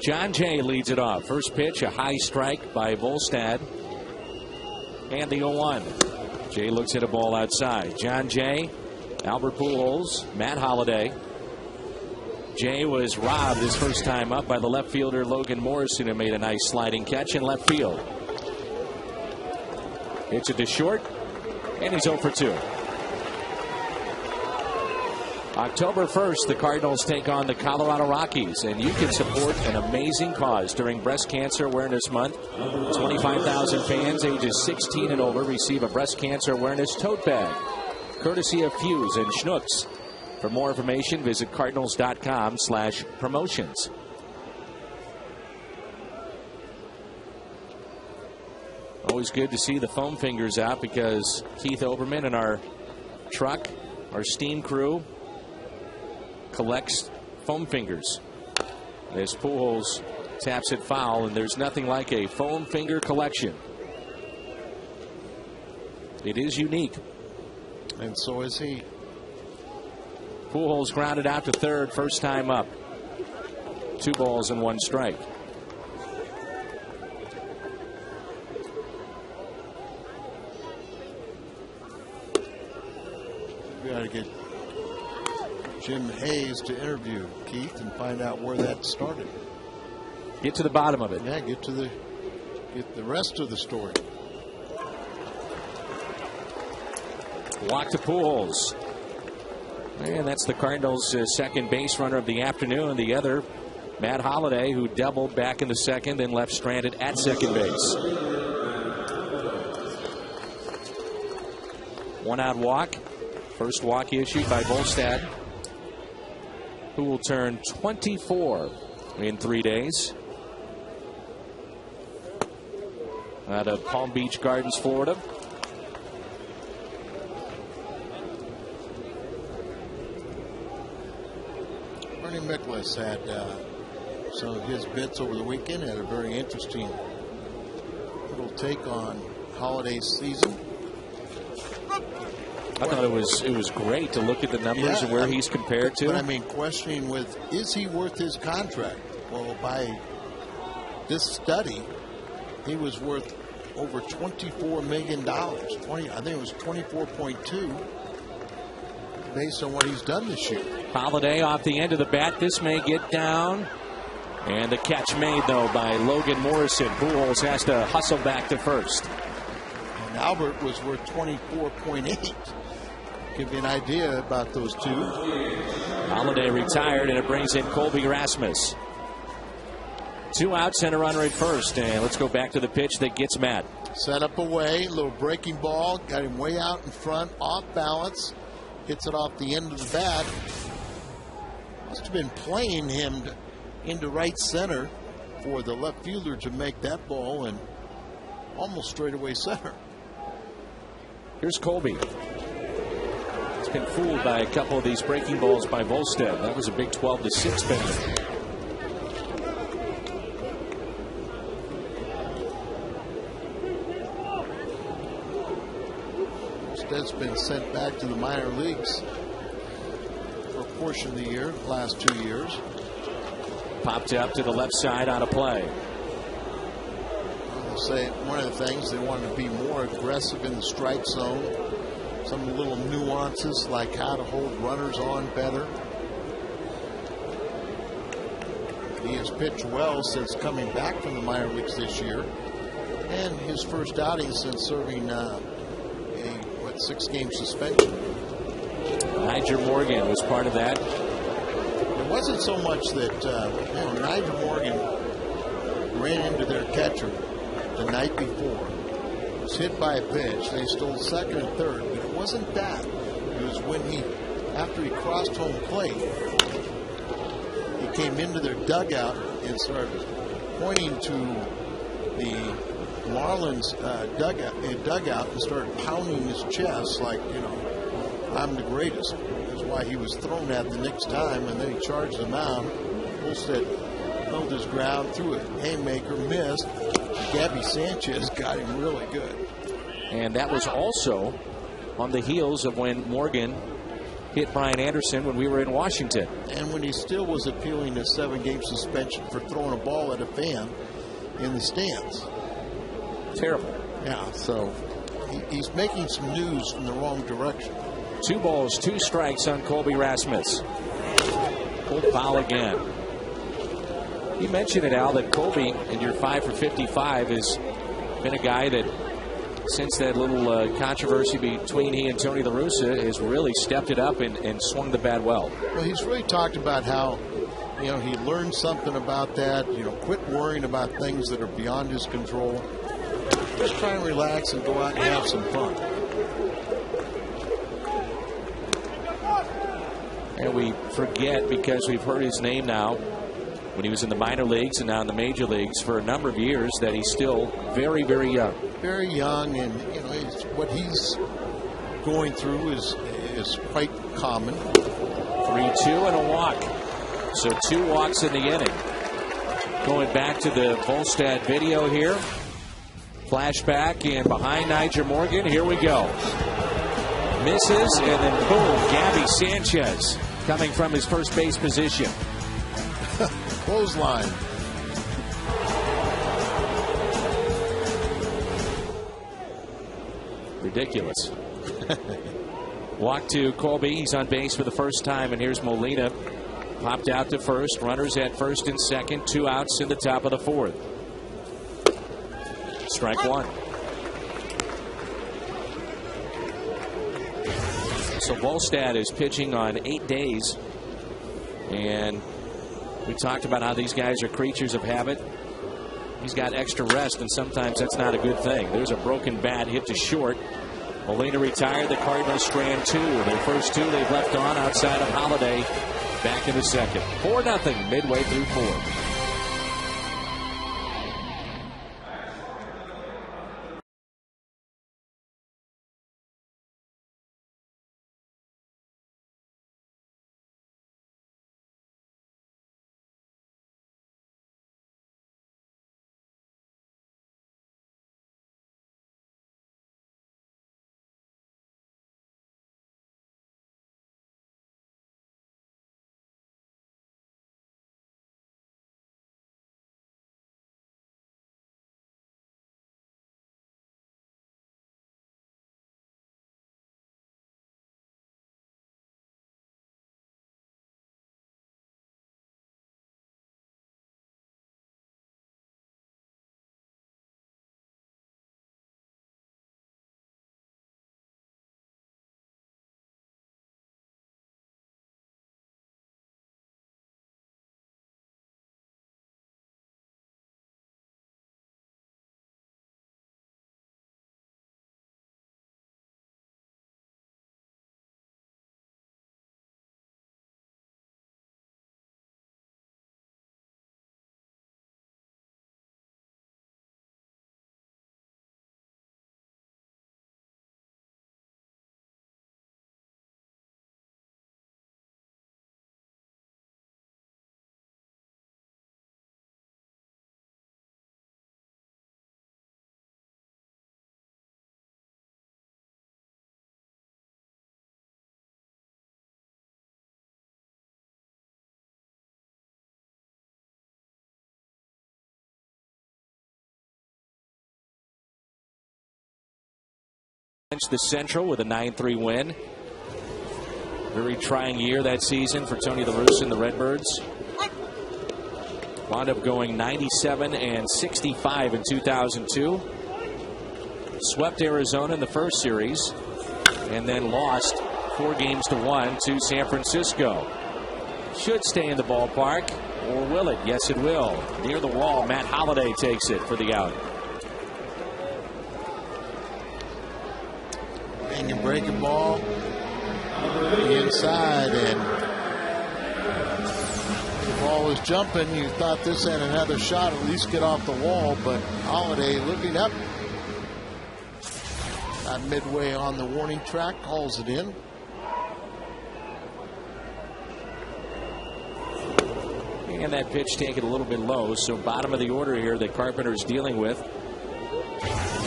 John Jay leads it off. First pitch, a high strike by Volstad. And the 0-1. Jay looks at a ball outside. John Jay, Albert Pujols, Matt Holliday. Jay was robbed his first time up by the left fielder Logan Morrison, who made a nice sliding catch in left field. Hits it to short, and he's 0 for 2. October 1st, the Cardinals take on the Colorado Rockies, and you can support an amazing cause during Breast Cancer Awareness Month. 25,000 fans ages 16 and over receive a breast cancer awareness tote bag, courtesy of Fuse and Schnucks. For more information, visit cardinals.com/promotions. Always good to see the foam fingers out, because Keith Oberman and our truck, our steam crew, collects foam fingers. As Pujols taps it foul, and there's nothing like a foam finger collection. It is unique. And so is he. Pujols grounded out to third, first time up. 2 balls and 1 strike. We got to get Jim Hayes to interview, Keith, and find out where that started. Get to the bottom of it. Yeah, get the rest of the story. Walk to Pujols. And that's the Cardinals' second base runner of the afternoon. The other, Matt Holliday, who doubled back in the second and left stranded at second base. One out walk. First walk issued by Volstad, who will turn 24 in 3 days. Out of Palm Beach Gardens, Florida. Bernie Miklasz had some of his bits over the weekend. Had a very interesting little take on Holliday's season. I thought it was great to look at the numbers and where he's compared to. But I mean, questioning is he worth his contract? Well, by this study, he was worth over $24 million. I think it was 24.2 based on what he's done this year. Holliday off the end of the bat. This may get down. And the catch made, though, by Logan Morrison. Pujols has to hustle back to first. And Albert was worth 24.8. Give you an idea about those two. Holliday retired, and it brings in Colby Rasmus. 2 out, center runner at first. And let's go back to the pitch that gets Matt. Set up away, little breaking ball. Got him way out in front, off balance. Hits it off the end of the bat. Must have been playing him into right center for the left fielder to make that ball, and almost straightaway center. Here's Colby. He's been fooled by a couple of these breaking balls by Volstad. That was a big 12-6 benefit. Volstad's been sent back to the minor leagues for a portion of the year, the last 2 years. Popped up to the left side on a play. I'll say one of the things, they wanted to be more aggressive in the strike zone. Some little nuances like how to hold runners on better. He has pitched well since coming back from the minor leagues this year, and his first outing since serving a 6-game suspension. Niger Morgan was part of that. It wasn't so much that Niger Morgan ran into their catcher the night before, was hit by a pitch. They stole second and third, but it wasn't that. It was when after he crossed home plate, he came into their dugout and started pointing to the Marlins dugout and started pounding his chest like, I'm the greatest. That's why he was thrown at the next time, and then he charged them out. Volstad held his ground, threw a haymaker, missed. Gabby Sanchez got him really good. And that was also on the heels of when Morgan hit Brian Anderson when we were in Washington. And when he still was appealing a 7-game suspension for throwing a ball at a fan in the stands. Terrible. Yeah, so he's making some news from the wrong direction. 2 balls, 2 strikes on Colby Rasmus. Pulled foul again. You mentioned it, Al, that Colby, in your 5 for 55, has been a guy that, since that little controversy between he and Tony La Russa, has really stepped it up and swung the bat well. Well, he's really talked about how, he learned something about that. Quit worrying about things that are beyond his control. Just try and relax and go out and have some fun. And we forget, because we've heard his name now when he was in the minor leagues and now in the major leagues for a number of years, that he's still very, very young. Very young, and what he's going through is quite common. 3-2 and a walk. So 2 walks in the inning. Going back to the Volstad video here. Flashback, and behind Niger Morgan, here we go. Misses, and then boom, Gabby Sanchez coming from his first base position. Clothesline. Ridiculous. Walk to Colby. He's on base for the first time, and here's Molina. Popped out to first. Runners at first and second. 2 outs in the top of the 4th. Strike 1. So Volstad is pitching on 8 days. And we talked about how these guys are creatures of habit. He's got extra rest, and sometimes that's not a good thing. There's a broken bat hit to short. Molina retired. The Cardinals strand 2. Their first 2 they've left on outside of Holiday. Back in the second. 4-0 midway through 4th. The Central with a 9-3 win. Very trying year that season for Tony La Russa and the Redbirds. Wound up going 97-65 in 2002. Swept Arizona in the first series and then lost 4-1 to San Francisco. Should stay in the ballpark, or will it? Yes, it will. Near the wall, Matt Holliday takes it for the out. Hanging breaking ball the inside, and the ball was jumping. You thought this had another shot, at least get off the wall, but Holiday looking up, not midway on the warning track, calls it in. And that pitch taken a little bit low, so bottom of the order here that Carpenter's dealing with.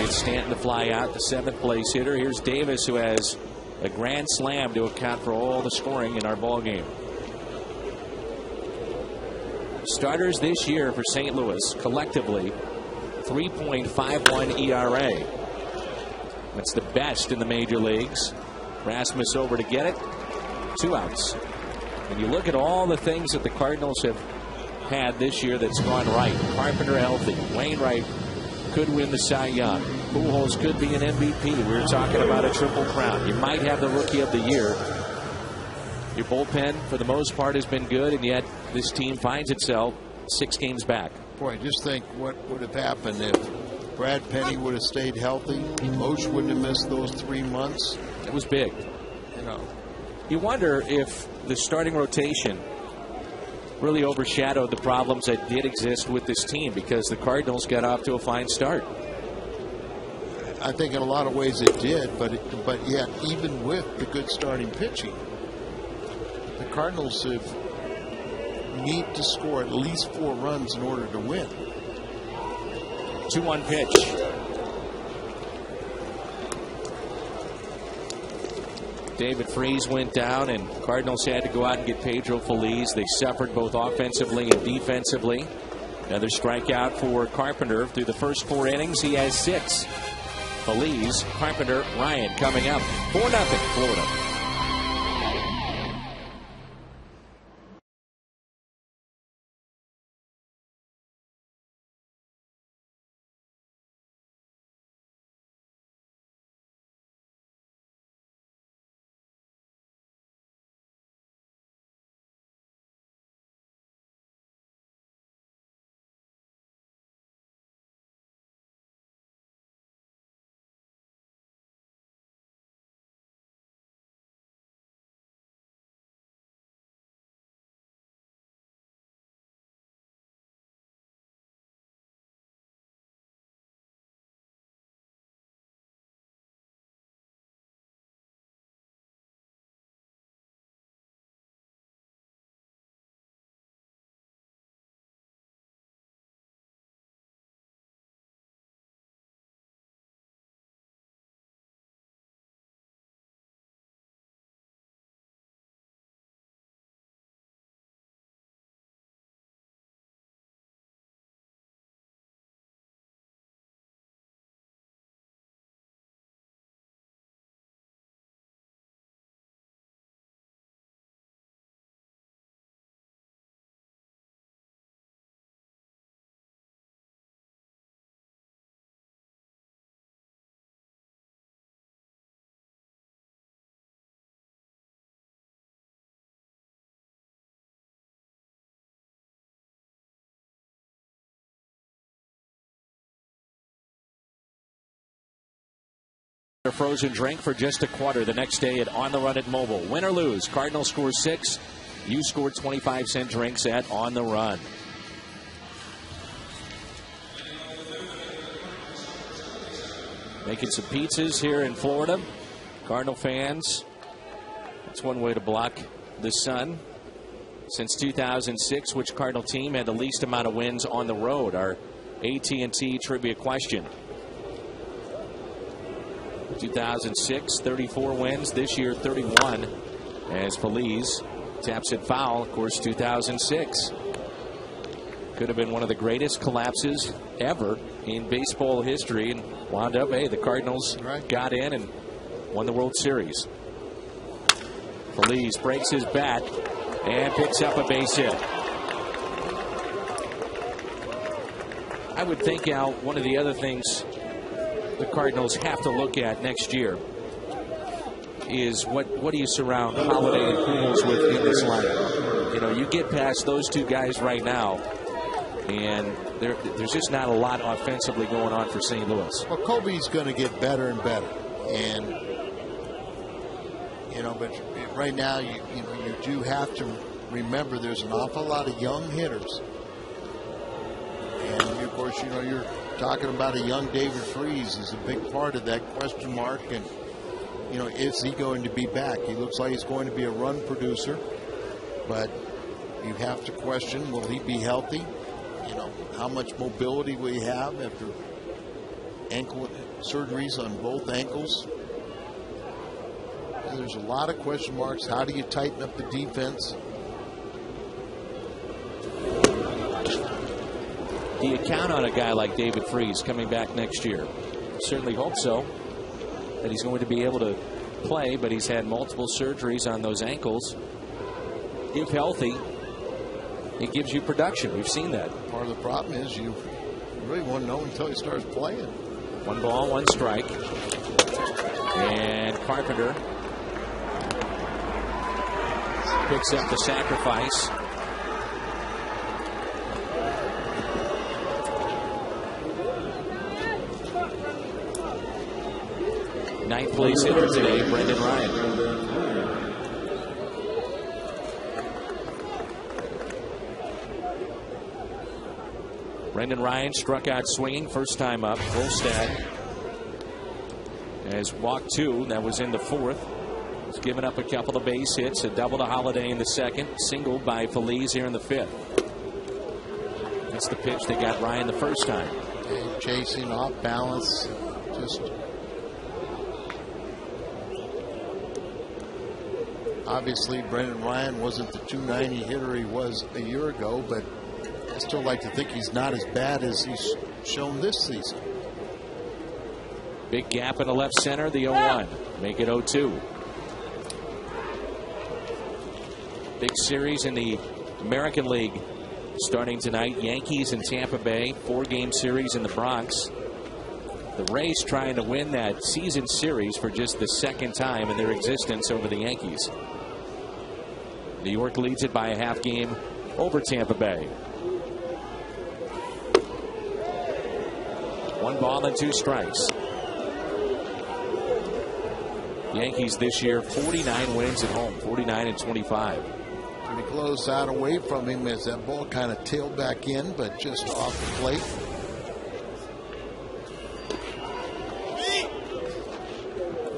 It's Stanton to fly out, the 7th place hitter. Here's Davis, who has a grand slam to account for all the scoring in our ball game. Starters this year for St. Louis collectively 3.51 ERA. That's the best in the major leagues. Rasmus over to get it. 2 outs. And you look at all the things that the Cardinals have had this year that's gone right. Carpenter healthy. Wainwright could win the Cy Young. Pujols could be an MVP. We were talking about a triple crown. You might have the Rookie of the Year. Your bullpen, for the most part, has been good, and yet this team finds itself 6 games back. Boy, just think what would have happened if Brad Penny would have stayed healthy. Osh wouldn't have missed those 3 months. It was big. You know, you wonder if the starting rotation really overshadowed the problems that did exist with this team, because the Cardinals got off to a fine start. I think in a lot of ways it did, but yet even with the good starting pitching, the Cardinals need to score at least 4 runs in order to win. 2-1 pitch. David Freese went down, and Cardinals had to go out and get Pedro Feliz. They suffered both offensively and defensively. Another strikeout for Carpenter. Through the first 4 innings, he has 6. Feliz, Carpenter, Ryan coming up. 4-0 Florida. A frozen drink for just a quarter the next day at On the Run at Mobile. Win or lose, Cardinals score 6. You score 25-cent drinks at On the Run. Making some pizzas here in Florida. Cardinal fans, that's one way to block the sun. Since 2006, which Cardinal team had the least amount of wins on the road? Our AT&T trivia question. 2006, 34 wins. This year, 31. As Feliz taps it foul. Of course, 2006. Could have been one of the greatest collapses ever in baseball history. And wound up, hey, the Cardinals got in and won the World Series. Feliz breaks his bat and picks up a base hit. I would think, Al, one of the other things the Cardinals have to look at next year is what do you surround Holiday and Pujols with in this lineup? You know, you get past those two guys right now, and there's just not a lot offensively going on for St. Louis. Well, Kobe's going to get better and better, and you know, but right now you do have to remember there's an awful lot of young hitters, and of course, you know, you're talking about a young David Freese is a big part of that question mark. And, you know, is he going to be back? He looks like he's going to be a run producer, but you have to question, will he be healthy? You know, how much mobility will he have after ankle surgeries on both ankles? There's a lot of question marks. How do you tighten up the defense? Do you count on a guy like David Freese coming back next year? Certainly hope so, that he's going to be able to play, but he's had multiple surgeries on those ankles. If healthy, it gives you production. We've seen that. Part of the problem is you really won't know until he starts playing. 1 ball, 1 strike. And Carpenter picks up the sacrifice. Ninth place hitter today, Brendan Ryan. Brendan Ryan struck out swinging first time up. Volstad has walked 2. That was in the 4th. He's given up a couple of base hits. A double to Holiday in the 2nd. Singled by Feliz here in the 5th. That's the pitch that got Ryan the first time. Chasing off balance. Just obviously, Brendan Ryan wasn't the 290 hitter he was a year ago, but I still like to think he's not as bad as he's shown this season. Big gap in the left center, the 0-1. Make it 0-2. Big series in the American League starting tonight. Yankees and Tampa Bay. 4-game series in the Bronx. The Rays trying to win that season series for just the 2nd time in their existence over the Yankees. New York leads it by a half game over Tampa Bay. 1 ball and 2 strikes. Yankees this year 49 wins at home, 49-25. Pretty close out away from him as that ball kind of tailed back in, but just off the plate.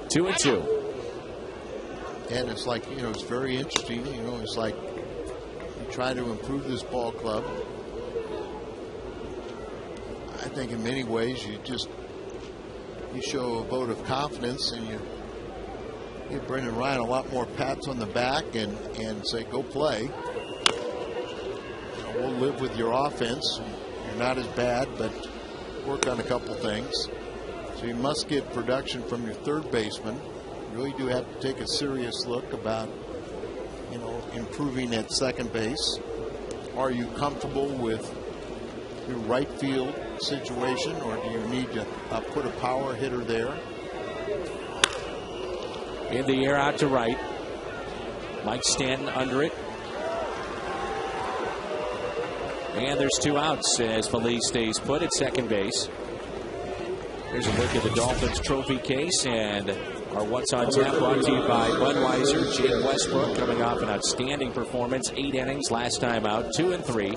Two and 2. And it's like, you know, it's very interesting. You know, it's like you try to improve this ball club. I think in many ways you show a vote of confidence and you give Brendan Ryan a lot more pats on the back and say, go play. You know, we'll live with your offense. You're not as bad, but work on a couple things. So you must get production from your third baseman. You really do have to take a serious look about, you know, improving at second base. Are you comfortable with your right field situation, or do you need to put a power hitter there? In the air out to right. Mike Stanton under it. And there's 2 outs as Feliz stays put at second base. Here's a look at the Dolphins trophy case and our What's on Tap brought to you by Budweiser. Jake Westbrook coming off an outstanding performance. 8 innings last time out, 2 and 3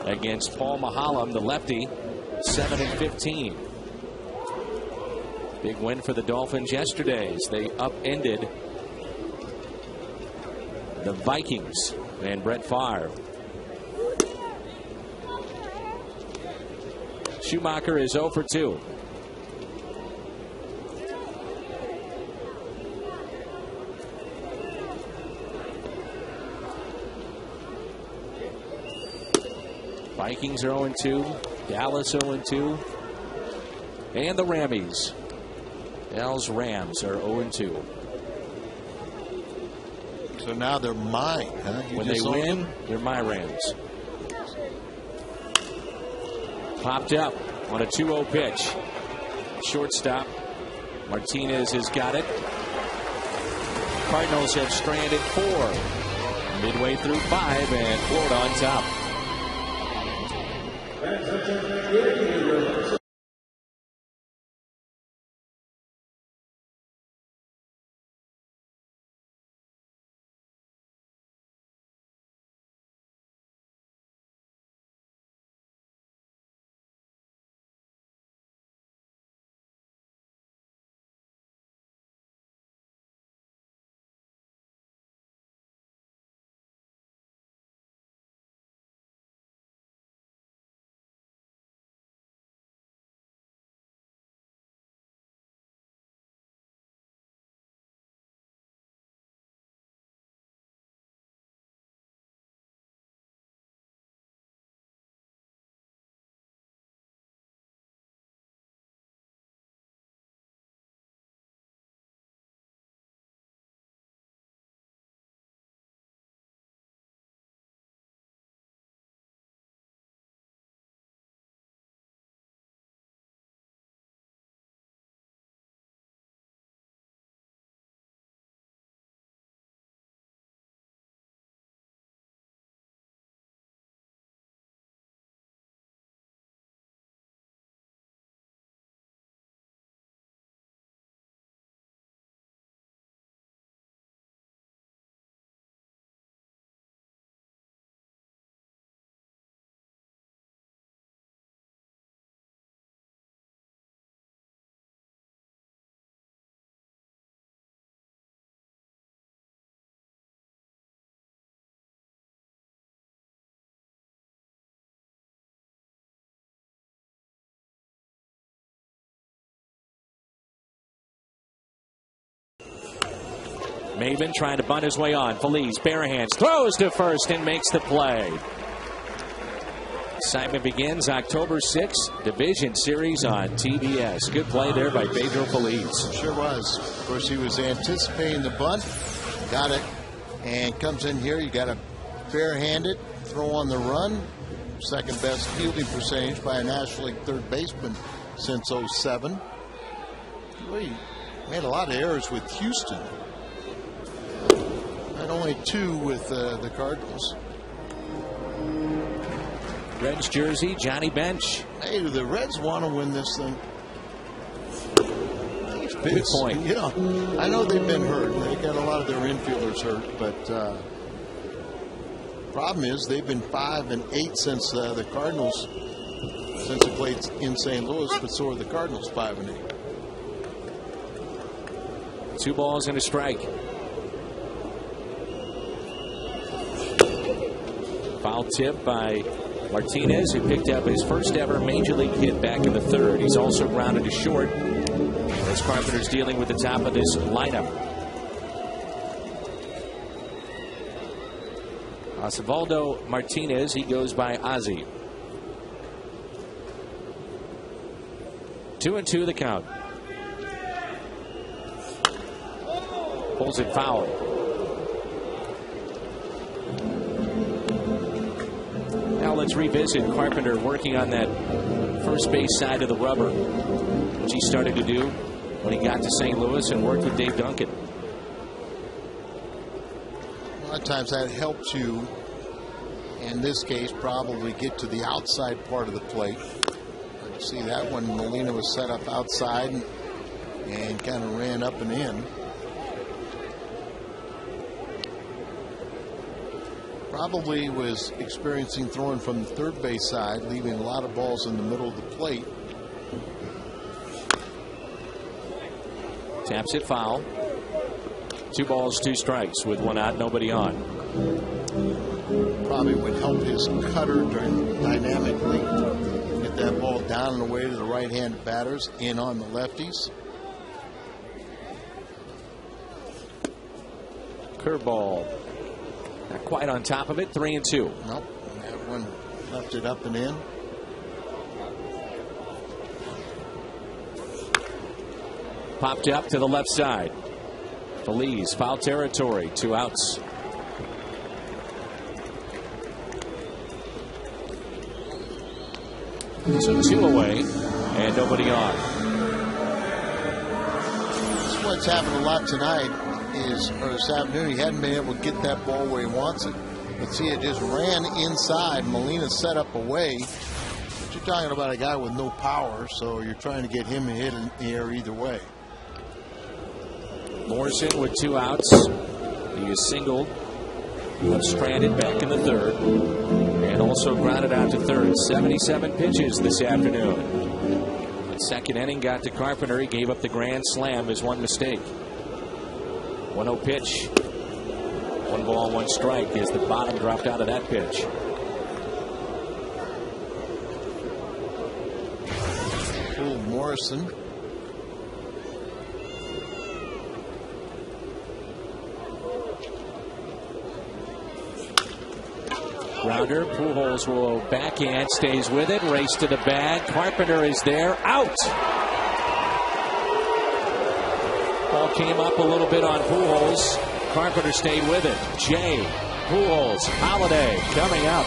against Paul Mahalam, the lefty, 7 and 15. Big win for the Dolphins yesterday as they upended the Vikings and Brett Favre. Schumacher is 0 for 2. Vikings are 0-2. Dallas 0-2. And the Rammies. Dallas Rams are 0-2. So now they're mine, huh? When they win, they're my Rams. Popped up on a 2-0 pitch. Shortstop Martinez has got it. Cardinals have stranded 4. Midway through 5, and Florida on top. Maven trying to bunt his way on. Feliz, bare hands, throws to first and makes the play. Excitement begins October 6th. Division Series on TBS. Good play there by Pedro Feliz. Sure was. Of course, he was anticipating the bunt. Got it. And comes in here. You got a barehanded throw on the run. Second best fielding percentage by a National League third baseman since 07. Well, he made a lot of errors with Houston. And only 2 with the Cardinals. Reds jersey, Johnny Bench. Hey, do the Reds want to win this thing? Good point. You know, I know they've been hurt. They got a lot of their infielders hurt, but problem is they've been 5 and 8 since the Cardinals, since they played in St. Louis, but so are the Cardinals 5 and 8. 2 balls and a strike. Foul tip by Martinez, who picked up his first ever major league hit back in the 3rd. He's also grounded to short as Carpenter's dealing with the top of this lineup. Osvaldo Martinez, he goes by Ozzy. 2-2 the count. Pulls it foul. Now let's revisit Carpenter working on that first base side of the rubber, which he started to do when he got to St. Louis and worked with Dave Duncan. A lot of times that helps you, in this case, probably get to the outside part of the plate. See that one, Molina was set up outside and kind of ran up and in. Probably was experiencing throwing from the third base side, leaving a lot of balls in the middle of the plate. Taps it foul. 2 balls, 2 strikes with 1 out, nobody on. Probably would help his cutter dynamically get that ball down and away to the right-handed batters, in on the lefties. Curveball. Not quite on top of it. 3-2. Nope. That one left it up and in. Popped up to the left side. Feliz, foul territory. 2 outs. So 2 away and nobody on. That's what's happened a lot tonight. Or this afternoon, he hadn't been able to get that ball where he wants it. But see, it just ran inside. Molina set up away. But you're talking about a guy with no power, so you're trying to get him hit in the air either way. Morrison with 2 outs. He is singled. Left stranded back in the third. And also grounded out to third. 77 pitches this afternoon. The second inning got to Carpenter. He gave up the grand slam. His one mistake. 1-0 pitch. 1 ball, 1 strike as the bottom dropped out of that pitch. Morrison. Grounder. Pujols will backhand, stays with it, race to the bag. Carpenter is there, out. Ball came up a little bit on Pujols. Carpenter stayed with it. Jay, Pujols, Holiday coming up.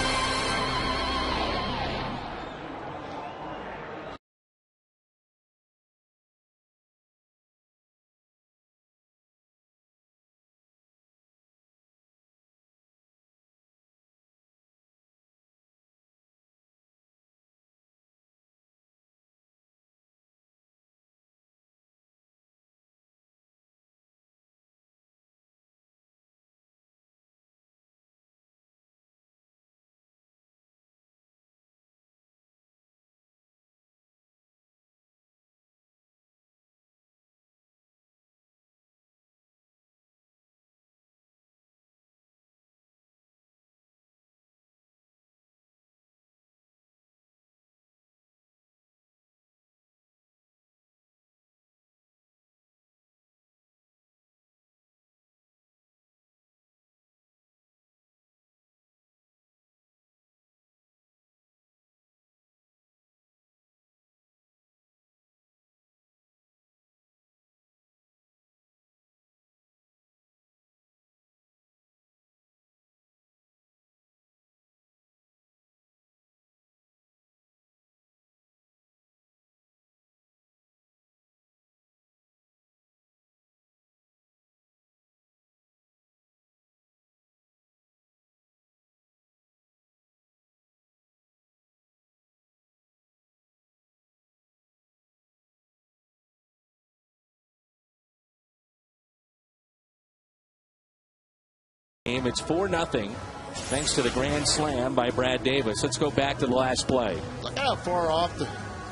It's 4-0 thanks to the grand slam by Brad Davis. Let's go back to the last play. Look how far off the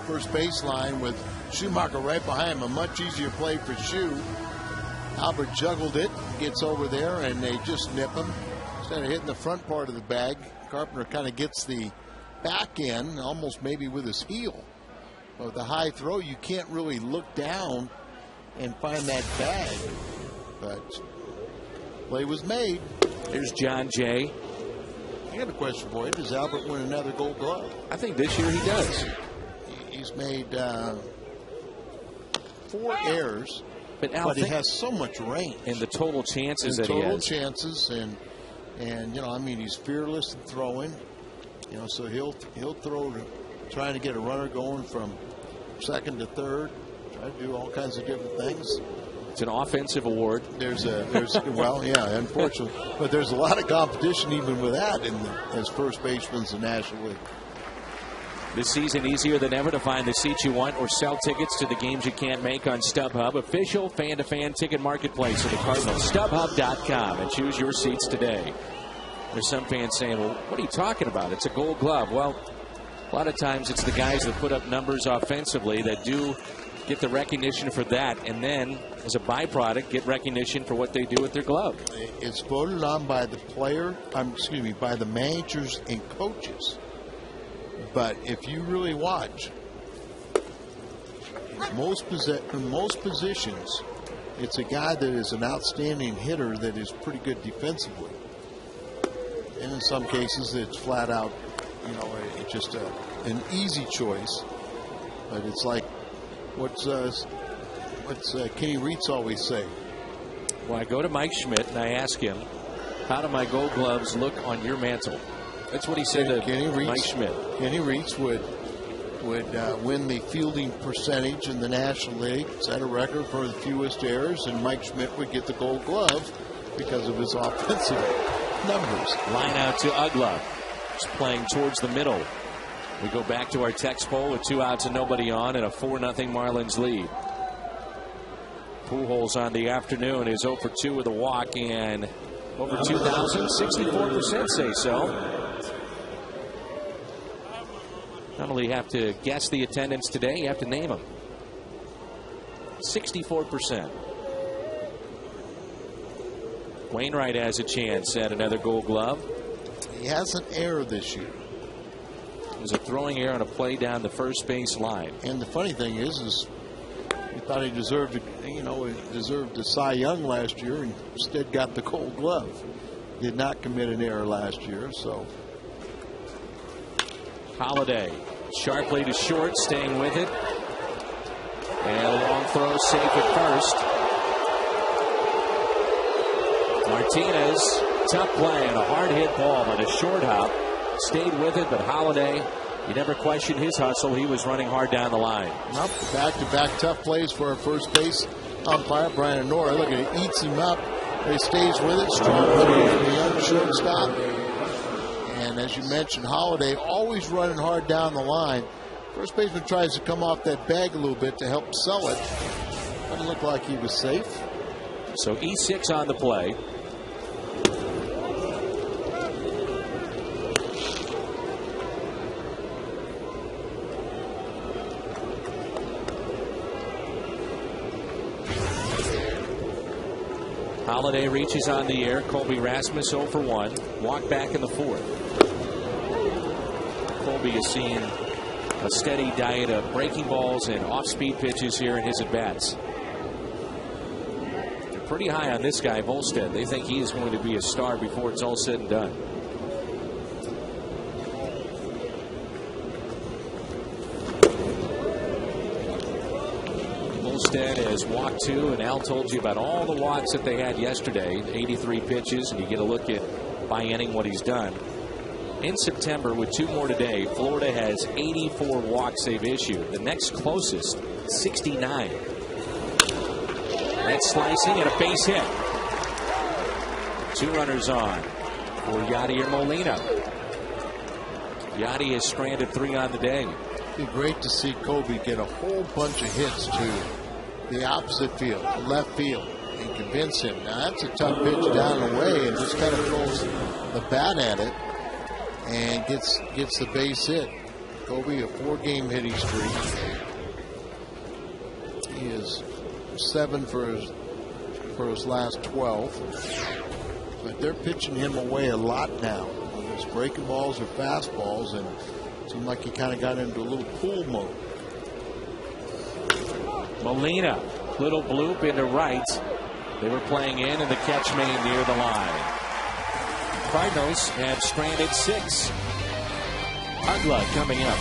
first baseline with Schumacher right behind him. A much easier play for Schu. Albert juggled it, gets over there, and they just nip him. Instead of hitting the front part of the bag, Carpenter kind of gets the back end, almost maybe with his heel. But with the high throw, you can't really look down and find that bag. But play was made. There's John Jay. I got a question for you. Does Albert win another Gold Glove? I think this year he does. He's made 4 errors, but he has so much range. And the total chances that he has. Total chances, and you know, I mean, he's fearless in throwing. You know, so he'll throw trying to get a runner going from second to third. Try to do all kinds of different things. It's an offensive award. There's well, yeah, unfortunately, but there's a lot of competition even with that as first basemen in the National League. This season, easier than ever to find the seats you want or sell tickets to the games you can't make on StubHub, official fan-to-fan ticket marketplace of the Cardinals. StubHub.com, and choose your seats today. There's some fans saying, well, what are you talking about? It's a Gold Glove. Well, a lot of times it's the guys that put up numbers offensively that do get the recognition for that, and then, as a byproduct, get recognition for what they do with their glove. It's voted on by the by the managers and coaches. But if you really watch, in most positions, it's a guy that is an outstanding hitter that is pretty good defensively. And in some cases, it's flat out, it's just an easy choice. But it's like what's Kenny Reitz always say? Well, I go to Mike Schmidt and I ask him, how do my Gold Gloves look on your mantle? That's what he said to Mike Schmidt. Kenny Reitz would win the fielding percentage in the National League, set a record for the fewest errors, and Mike Schmidt would get the Gold Glove because of his offensive numbers. Line out to Uggla. Just playing towards the middle. We go back to our text poll with 2 outs and nobody on, and a 4-0 Marlins lead. Pujols on the afternoon is 0 for 2 with a walk and over 2,000. 64% say so. Not only have to guess the attendance today, you have to name them. 64%. Wainwright has a chance at another Gold Glove. He has an error this year. It was a throwing error on a play down the first base line. And the funny thing is we thought he deserved the Cy Young last year, and instead got the Gold Glove. Did not commit an error last year, so. Holiday sharply to short, staying with it. And a long throw, safe at first. Martinez, tough play and a hard hit ball, but a short hop. Stayed with it, but Holiday, you never questioned his hustle. He was running hard down the line. Nope. Back-to-back tough plays for our first base umpire, Brian Nora. Look at it, eats him up. He stays with it. Strong play from the young shortstop. And as you mentioned, Holiday always running hard down the line. First baseman tries to come off that bag a little bit to help sell it. Doesn't look like he was safe. So E6 on the play. Holiday reaches on the air. Colby Rasmus 0 for 1. Walk back in the 4th. Colby is seeing a steady diet of breaking balls and off-speed pitches here in his at-bats. They're pretty high on this guy, Volstead. They think he is going to be a star before it's all said and done. Volstead has walked 2, and Al told you about all the walks that they had yesterday, 83 pitches, and you get a look at by inning what he's done. In September, with 2 more today, Florida has 84 walks they've issued. The next closest, 69. That's slicing and a base hit. 2 runners on for Yadier Molina. Yadi has stranded 3 on the day. It'd be great to see Colby get a whole bunch of hits to the opposite field, left field, and convince him. Now, that's a tough pitch down and away, and just kind of throws the bat at it and gets the base hit. Colby, a 4-game hitting streak. He is 7 for his last 12. But they're pitching him away a lot now. His breaking balls are fastballs, and it seemed like he kind of got into a little pool mode. Molina, little bloop into right. They were playing in, and the catch made near the line. Cardinals have stranded 6. Uggla coming up.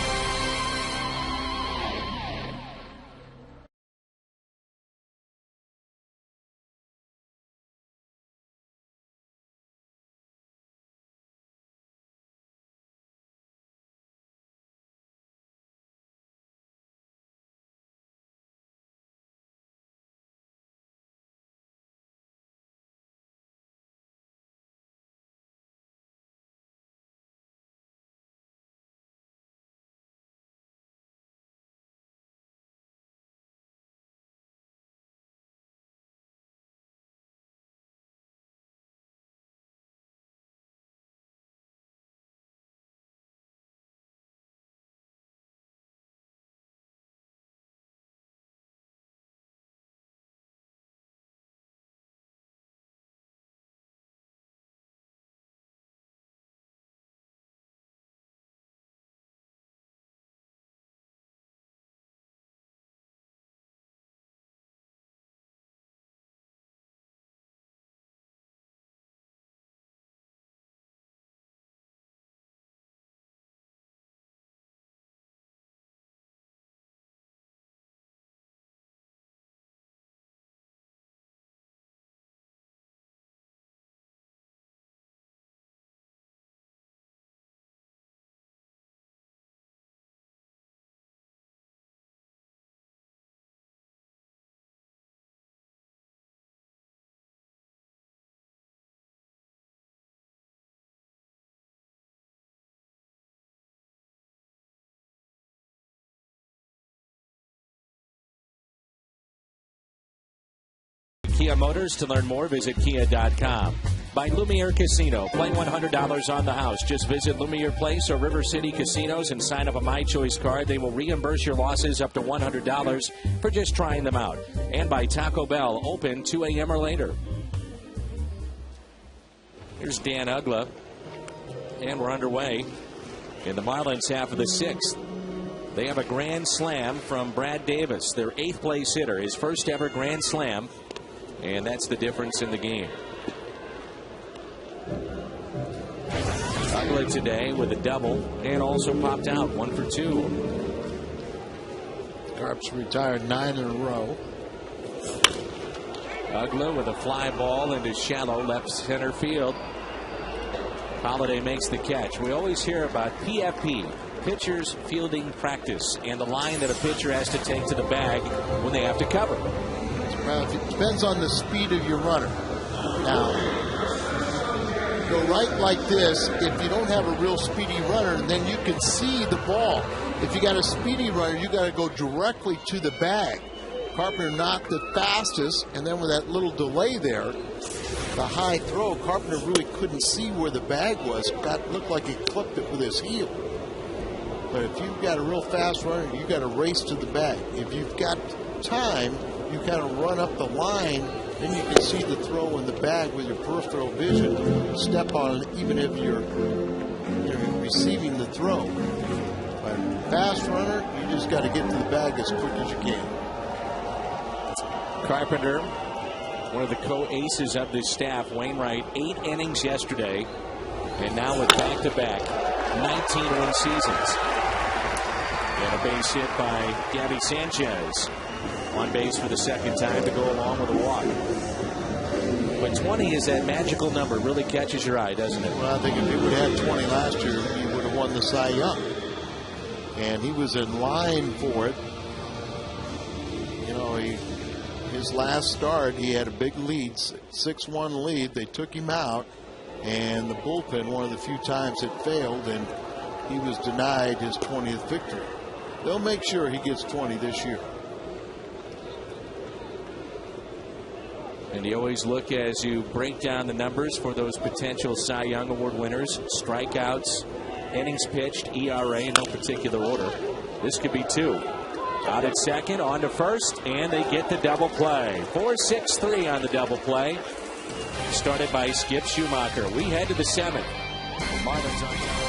Kia Motors. To learn more, visit kia.com. By Lumiere Casino. Play $100 on the house. Just visit Lumiere Place or River City Casinos and sign up a My Choice card. They will reimburse your losses up to $100 for just trying them out. And by Taco Bell. Open 2 a.m. or later. Here's Dan Ugla. And we're underway in the Marlins half of the 6th. They have a grand slam from Brad Davis, their 8th place hitter, his first ever grand slam. And that's the difference in the game. Ugla today with a double and also popped out 1 for 2. Carps retired 9 in a row. Ugla with a fly ball into shallow left center field. Holliday makes the catch. We always hear about PFP, pitchers fielding practice, and the line that a pitcher has to take to the bag when they have to cover. Well, it depends on the speed of your runner. Now, go right like this. If you don't have a real speedy runner, then you can see the ball. If you got a speedy runner, you got to go directly to the bag. Carpenter knocked it fastest, and then with that little delay there, the high throw, Carpenter really couldn't see where the bag was. It looked like he clipped it with his heel. But if you've got a real fast runner, you got to race to the bag. If you've got time, you kind of run up the line. Then you can see the throw in the bag with your peripheral vision. Step on it even if you're receiving the throw. But fast runner, you just got to get to the bag as quick as you can. Carpenter, one of the co-aces of this staff. Wainwright, 8 innings yesterday. And now with back-to-back 19-win seasons. And a base hit by Gabby Sanchez. On base for the second time to go along with a walk. But 20 is that magical number. Really catches your eye, doesn't it? Well, I think if he would have had 20 last year, he would have won the Cy Young. And he was in line for it. You know, his last start, he had a big lead, 6-1 lead. They took him out. And the bullpen, one of the few times it failed, and he was denied his 20th victory. They'll make sure he gets 20 this year. And you always look as you break down the numbers for those potential Cy Young Award winners. Strikeouts, innings pitched, ERA in no particular order. This could be 2. Out at second, on to first, and they get the double play. 4-6-3 on the double play. Started by Skip Schumacher. We head to the 7th. Marlins on top.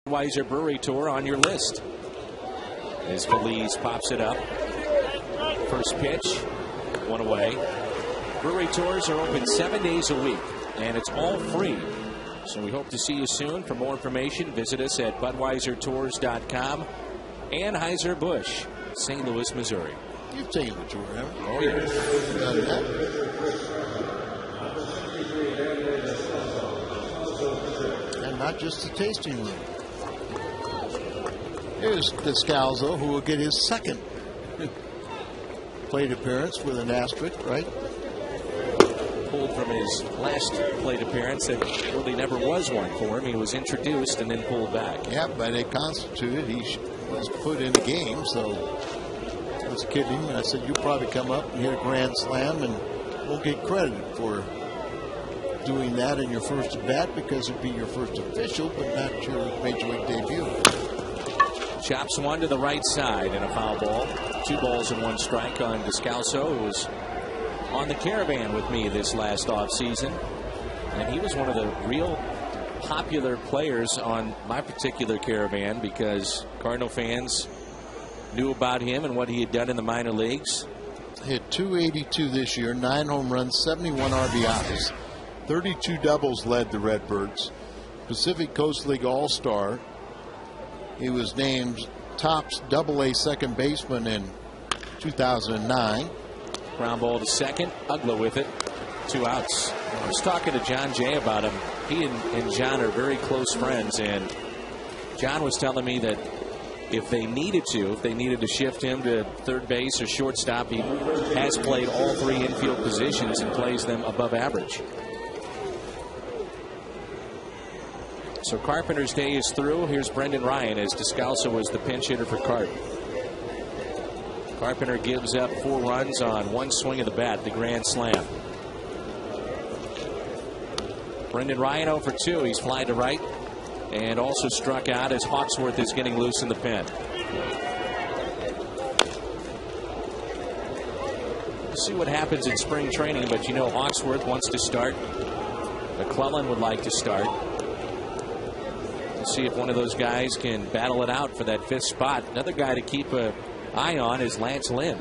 Weiser Brewery Tour on your list. As Feliz pops it up. First pitch, 1 away. Brewery tours are open 7 days a week, and it's all free. So we hope to see you soon. For more information, visit us at BudweiserTours.com. Anheuser-Busch, St. Louis, Missouri. You've taken the tour, haven't you? Oh, yeah. Done that. And not just the tasting room. Here's Descalzo, who will get his second plate appearance with an asterisk, right? Pulled from his last plate appearance that really never was one for him. He was introduced and then pulled back. Yeah, but it constituted. He was put in the game, so I was kidding him. I said, you'll probably come up and hit a grand slam and won't get credit for doing that in your first at bat because it'd be your first official, but not your major league debut. Chops one to the right side and a foul ball. 2 balls and 1 strike on Descalzo, who was on the Caravan with me this last offseason. And he was one of the real popular players on my particular Caravan because Cardinal fans knew about him and what he had done in the minor leagues. Hit .282 this year, 9 home runs, 71 RBIs, 32 doubles led the Redbirds. Pacific Coast League All-Star. He was named Topps AA second baseman in 2009. Ground ball to second. Ugla with it. 2 outs. I was talking to John Jay about him. He and John are very close friends, and John was telling me that if they needed to shift him to third base or shortstop, he has played all 3 infield positions and plays them above average. So Carpenter's day is through. Here's Brendan Ryan as Descalzo was the pinch hitter for Carp. Carpenter gives up 4 runs on 1 swing of the bat, the grand slam. Brendan Ryan 0 for 2. He's flied to right and also struck out as Hawksworth is getting loose in the pen. We'll see what happens in spring training, but you know Hawksworth wants to start. McClellan would like to start. We'll see if one of those guys can battle it out for that 5th spot. Another guy to keep an eye on is Lance Lynn.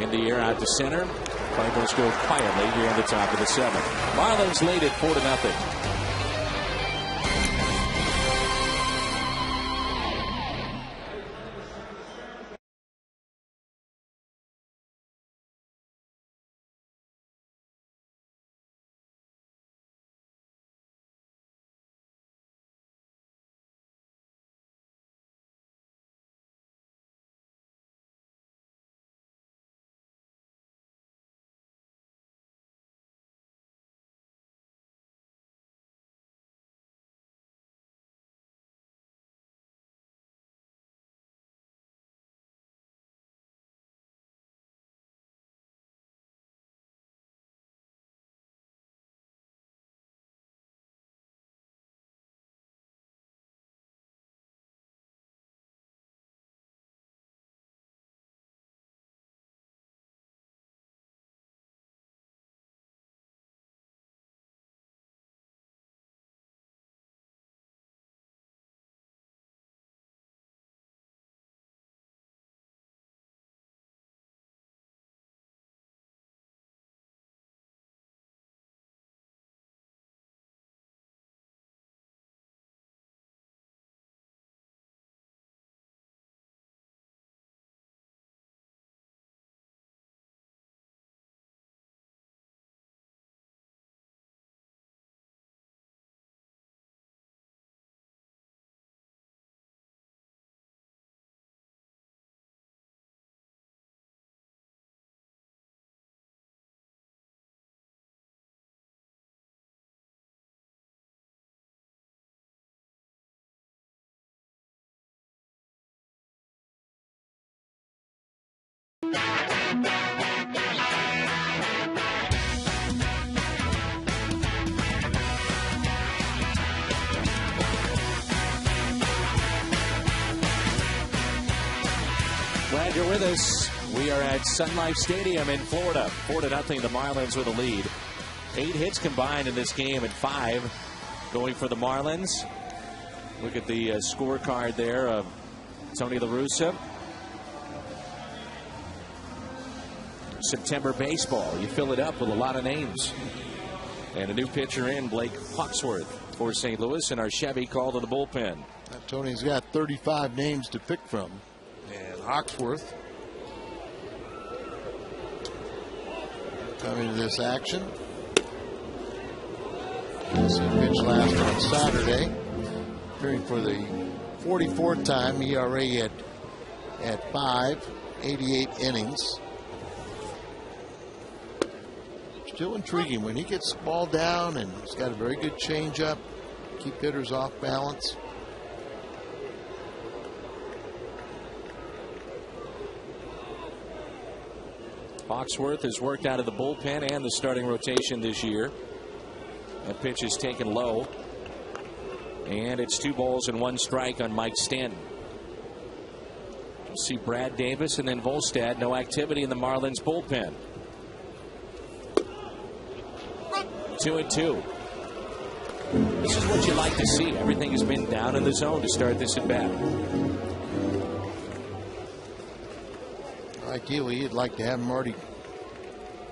In the air out to center. Cardinals go quietly here in the top of the 7th. Marlins lead it 4-0. Glad you're with us. We are at Sun Life Stadium in Florida. 4-0, the Marlins with a lead. 8 hits combined in this game and 5 going for the Marlins. Look at the scorecard there of Tony La Russa. September baseball. You fill it up with a lot of names. And a new pitcher in, Blake Hawksworth for St. Louis, and our Chevy call to the bullpen. Tony's got 35 names to pick from. And Hawksworth coming to this action. This pitch last on Saturday. Appearing for the 44th time, ERA at 5, 88 innings. Still intriguing when he gets the ball down, and he's got a very good changeup. Keep hitters off balance. Hawksworth has worked out of the bullpen and the starting rotation this year. That pitch is taken low. And it's 2 balls and 1 strike on Mike Stanton. You'll see Brad Davis and then Volstad. No activity in the Marlins bullpen. 2-2. This is what you like to see. Everything has been down in the zone to start this at bat. Ideally, you'd like to have him already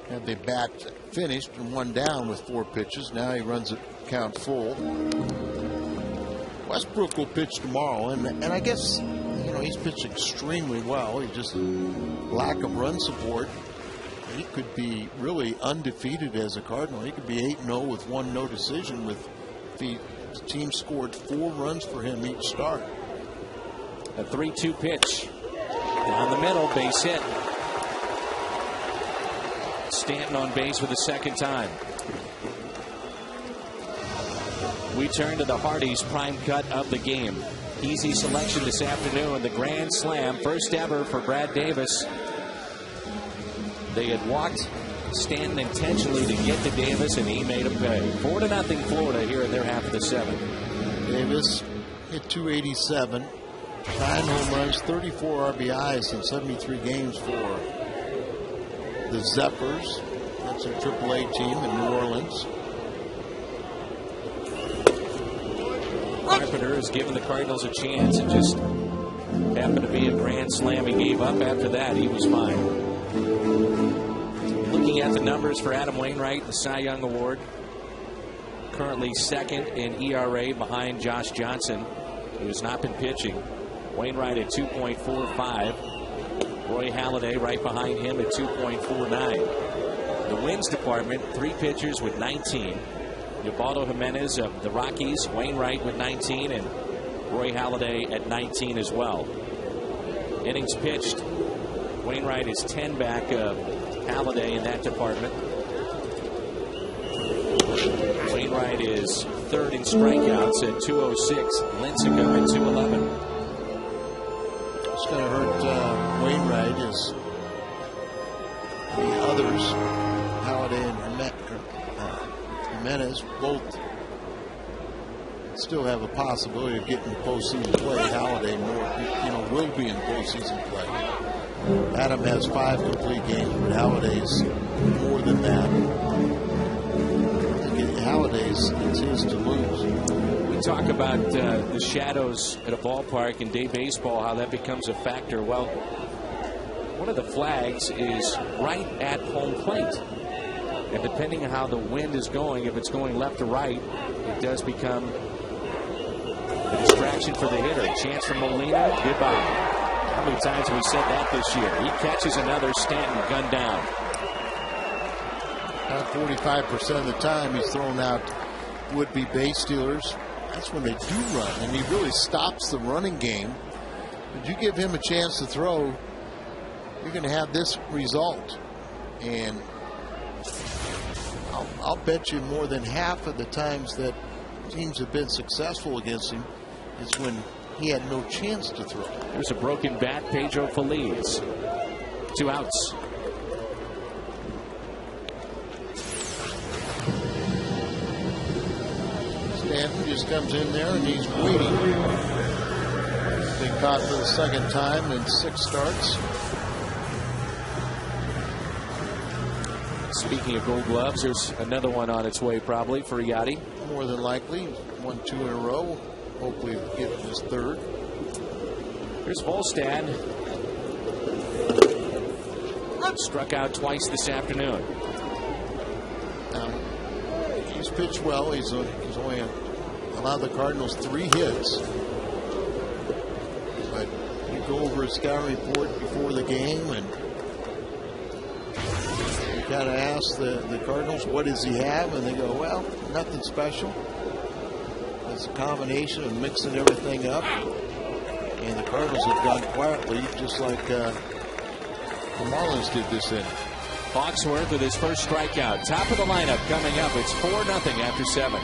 have the bat finished and 1 down with 4 pitches. Now he runs it count full. Westbrook will pitch tomorrow, and I guess, you know, he's pitched extremely well. He just lack of run support. He could be really undefeated as a Cardinal. He could be 8-0 with 1 no decision if the team scored 4 runs for him each start. A 3-2 pitch. Down the middle, base hit. Stanton on base for the second time. We turn to the Hardee's prime cut of the game. Easy selection this afternoon. The grand slam, first ever for Brad Davis. They had walked Stanton intentionally to get to Davis, and he made him pay. 4-0 Florida here in their half of the 7th. Davis hit 287, 9 home runs, 34 RBIs in 73 games for the Zephyrs. That's a AAA team in New Orleans. Carpenter has given the Cardinals a chance. It just happened to be a grand slam. He gave up after that. He was fine. Looking at the numbers for Adam Wainwright, the Cy Young Award. Currently second in ERA behind Josh Johnson, who has not been pitching. Wainwright at 2.45. Roy Halladay right behind him at 2.49. The wins department, 3 pitchers with 19. Ubaldo Jimenez of the Rockies, Wainwright with 19, and Roy Halladay at 19 as well. Innings pitched, Wainwright is 10 back of Halladay in that department. Wainwright is 3rd in strikeouts at 206. Lincecum at 211. It's going to hurt Wainwright as the others, Halladay and Jimenez, both still have a possibility of getting postseason play. Halladay will be in postseason play. Adam has 5 complete games, but Halladay's more than that. I think Halladay's, it's his to lose. We talk about the shadows at a ballpark in day baseball, how that becomes a factor. Well, one of the flags is right at home plate. And depending on how the wind is going, if it's going left to right, it does become a distraction for the hitter. Chance for Molina, goodbye. How many times have we said that this year? He catches another, Stanton gunned down. About 45% of the time he's thrown out would-be base stealers. That's when they do run, and he really stops the running game. But you give him a chance to throw, you're going to have this result. And I'll bet you more than half of the times that teams have been successful against him is when he had no chance to throw. There's a broken bat, Pedro Feliz. 2 outs. Stanton just comes in there and he's waiting. Been caught for the 2nd time in 6 starts. Speaking of Gold Gloves, there's another one on its way probably for Yachty. More than likely. Won 2 in a row. Hopefully get his 3rd. Here's Volstad. Struck out twice this afternoon. He's pitched well. He's only allowed the Cardinals 3 hits. But you go over his scouting report before the game, and you got to ask the Cardinals, what does he have? And they go, well, nothing special. It's a combination of mixing everything up. And the Cardinals have gone quietly, just like the Marlins did this inning. Foxworth with his first strikeout. Top of the lineup coming up. It's 4-0 after 7.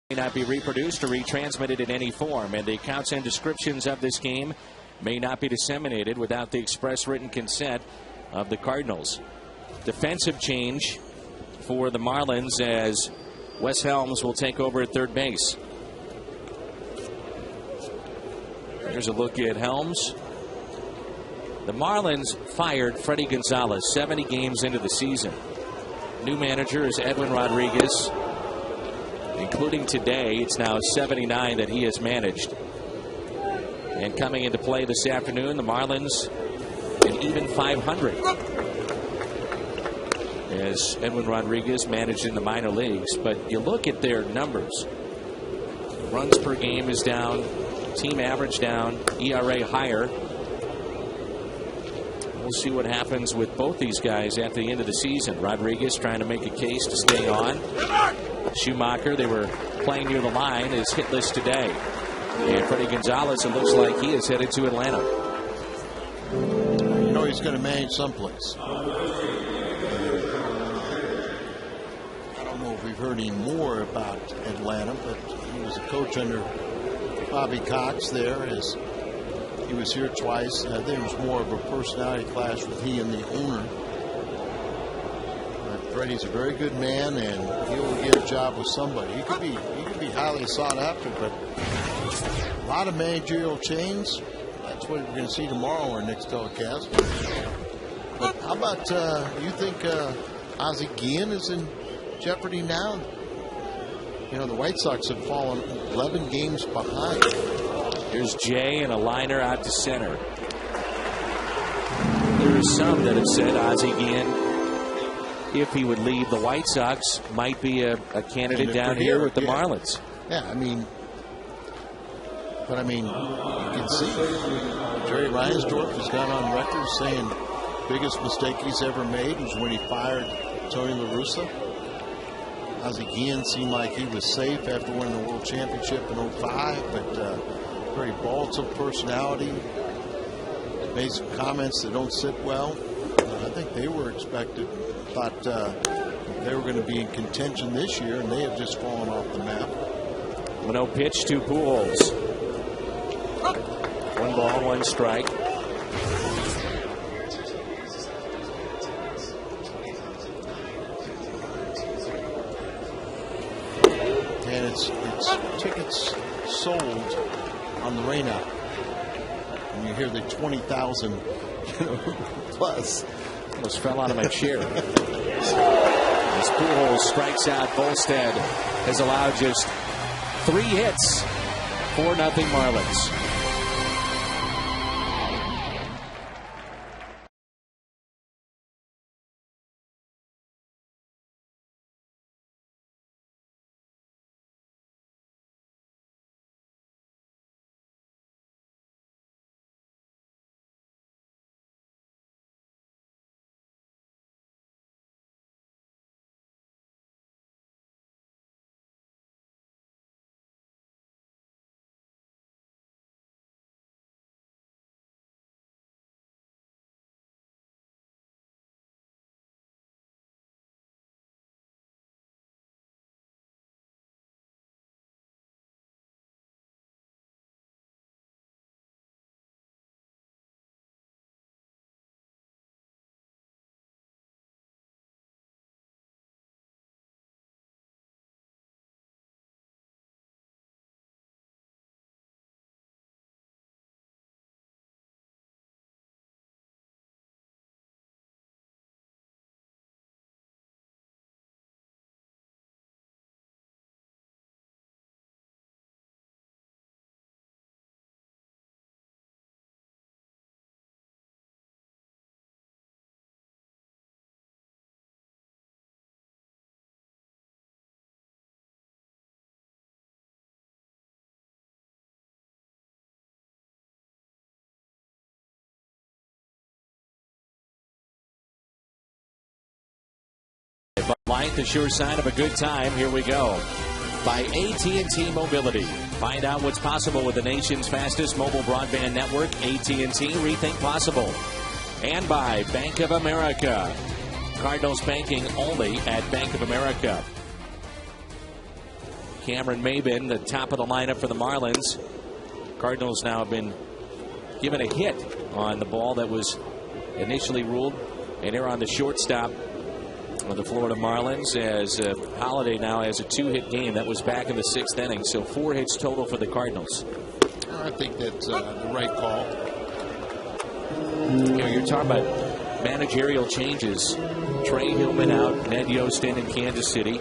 May not be reproduced or retransmitted in any form, and the accounts and descriptions of this game may not be disseminated without the express written consent of the Cardinals. Defensive change for the Marlins as Wes Helms will take over at third base. Here's a look at Helms. The Marlins fired Freddie Gonzalez 70 games into the season. New manager is Edwin Rodriguez. Including today, it's now 79 that he has managed. And coming into play this afternoon, the Marlins an even 500. As Edwin Rodriguez managed in the minor leagues. But you look at their numbers. Runs per game is down. Team average down. ERA higher. We'll see what happens with both these guys at the end of the season. Rodriguez trying to make a case to stay on. Schumacher, they were playing near the line, is hitless today. And Freddie Gonzalez, it looks like he is headed to Atlanta. You know he's going to manage someplace. I don't know if we've heard any more about Atlanta, but he was a coach under Bobby Cox there. He was here twice. I think it was more of a personality clash with he and the owner. Freddie's a very good man, and he'll get a job with somebody. He could be highly sought after, but a lot of managerial change. That's what we're going to see tomorrow on our next telecast. But how about you think Ozzie Guillen is in jeopardy now? You know, the White Sox have fallen 11 games behind. Here's Jay and a liner out to center. There are some that have said Ozzie Guillen, if he would leave the White Sox, might be a candidate down here with the Marlins. Yeah, I mean, you can see Jerry Reinsdorf has gone on record saying biggest mistake he's ever made was when he fired Tony La Russa. Ozzie Guillen seemed like he was safe after winning the World Championship in 2005, but very volatile personality. Made some comments that don't sit well. I think they were thought they were going to be in contention this year, and they have just fallen off the map. 1-0 pitch to Pujols. 1 ball, 1 strike. it's tickets sold on the rain out. And you hear the 20,000 plus. Almost fell out of my chair. As Pujols strikes out, Volstead has allowed just 3 hits. 4-0 Marlins. Light, the sure sign of a good time. Here we go. By AT&T Mobility. Find out what's possible with the nation's fastest mobile broadband network. AT&T, rethink possible. And by Bank of America. Cardinals banking only at Bank of America. Cameron Maybin, the top of the lineup for the Marlins. Cardinals now have been given a hit on the ball that was initially ruled an error on the shortstop of the Florida Marlins, as Holiday now has a 2-hit game. That was back in the 6th inning, so 4 hits total for the Cardinals. I think that's the right call. You know, you're talking about managerial changes. Trey Hillman out, Ned Yost in Kansas City,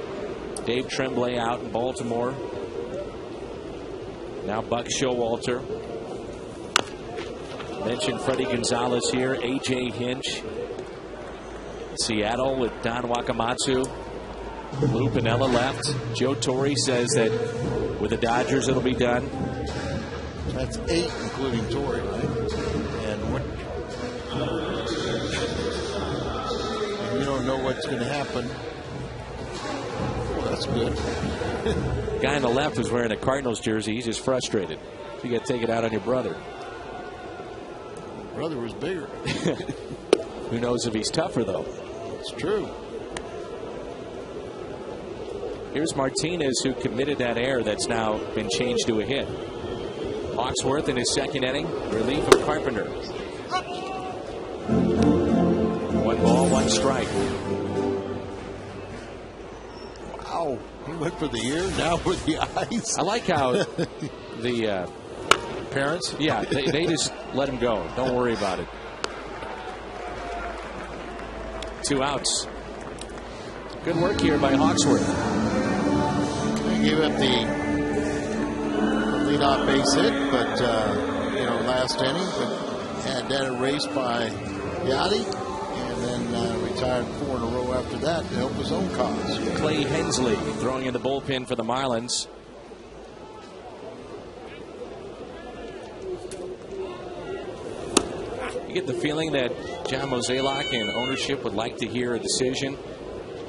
Dave Tremblay out in Baltimore. Now Buck Showalter. Mentioned Freddie Gonzalez here, A.J. Hinch. Seattle with Don Wakamatsu. Lou Piniella left. Joe Torre says that with the Dodgers it'll be done. That's 8, including Torre, right? And you don't know what's going to happen. Well, that's good. Guy on the left was wearing a Cardinals jersey. He's just frustrated. You got to take it out on your brother. Brother was bigger. Who knows if he's tougher, though. It's true. Here's Martinez, who committed that error that's now been changed to a hit. Hawksworth in his 2nd inning. Relief of Carpenter. 1 ball, 1 strike. Wow. He went for the ear, now for the eyes. I like how the parents? Yeah, they just let him go. Don't worry about it. 2 outs. Good work here by Hawksworth. They gave up the leadoff base hit, but last inning, but had that erased by Yachty, and then retired 4 in a row after that to help his own cause. Clay Hensley throwing in the bullpen for the Marlins. You get the feeling that John Mozeliak and ownership would like to hear a decision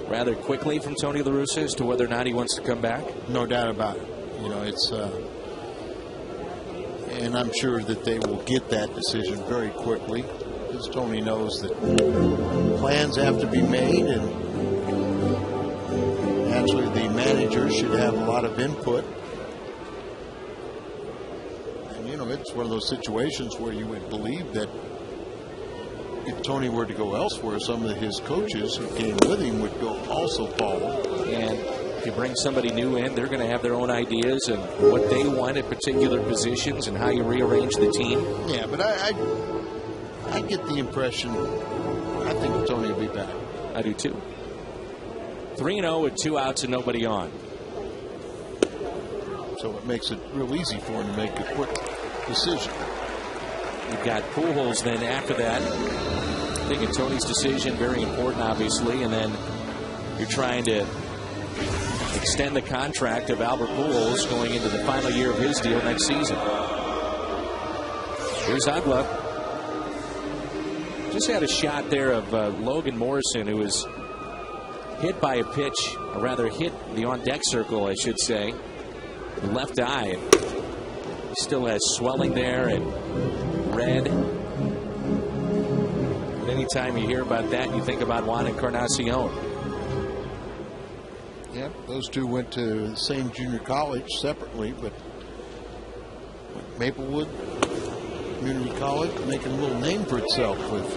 rather quickly from Tony La Russa as to whether or not he wants to come back? No doubt about it. It's and I'm sure that they will get that decision very quickly, because Tony knows that plans have to be made, and actually the manager should have a lot of input. And it's one of those situations where you would believe that if Tony were to go elsewhere, some of his coaches who came with him would go also follow. And you bring somebody new in, they're going to have their own ideas and what they want at particular positions and how you rearrange the team. Yeah, but I get the impression I think Tony will be back. I do too. 3-0 with 2 outs and nobody on. So it makes it real easy for him to make a quick decision. You've got Pujols then after that. I think Tony's decision, very important, obviously, and then you're trying to extend the contract of Albert Pujols going into the final year of his deal next season. Here's Uggla. Just had a shot there of Logan Morrison, who was hit by a pitch, or rather hit the on-deck circle, I should say, the left eye. He still has swelling there and red. And anytime you hear about that, you think about Juan Encarnacion. Yeah, those two went to the same junior college separately, but Maplewood Community College making a little name for itself with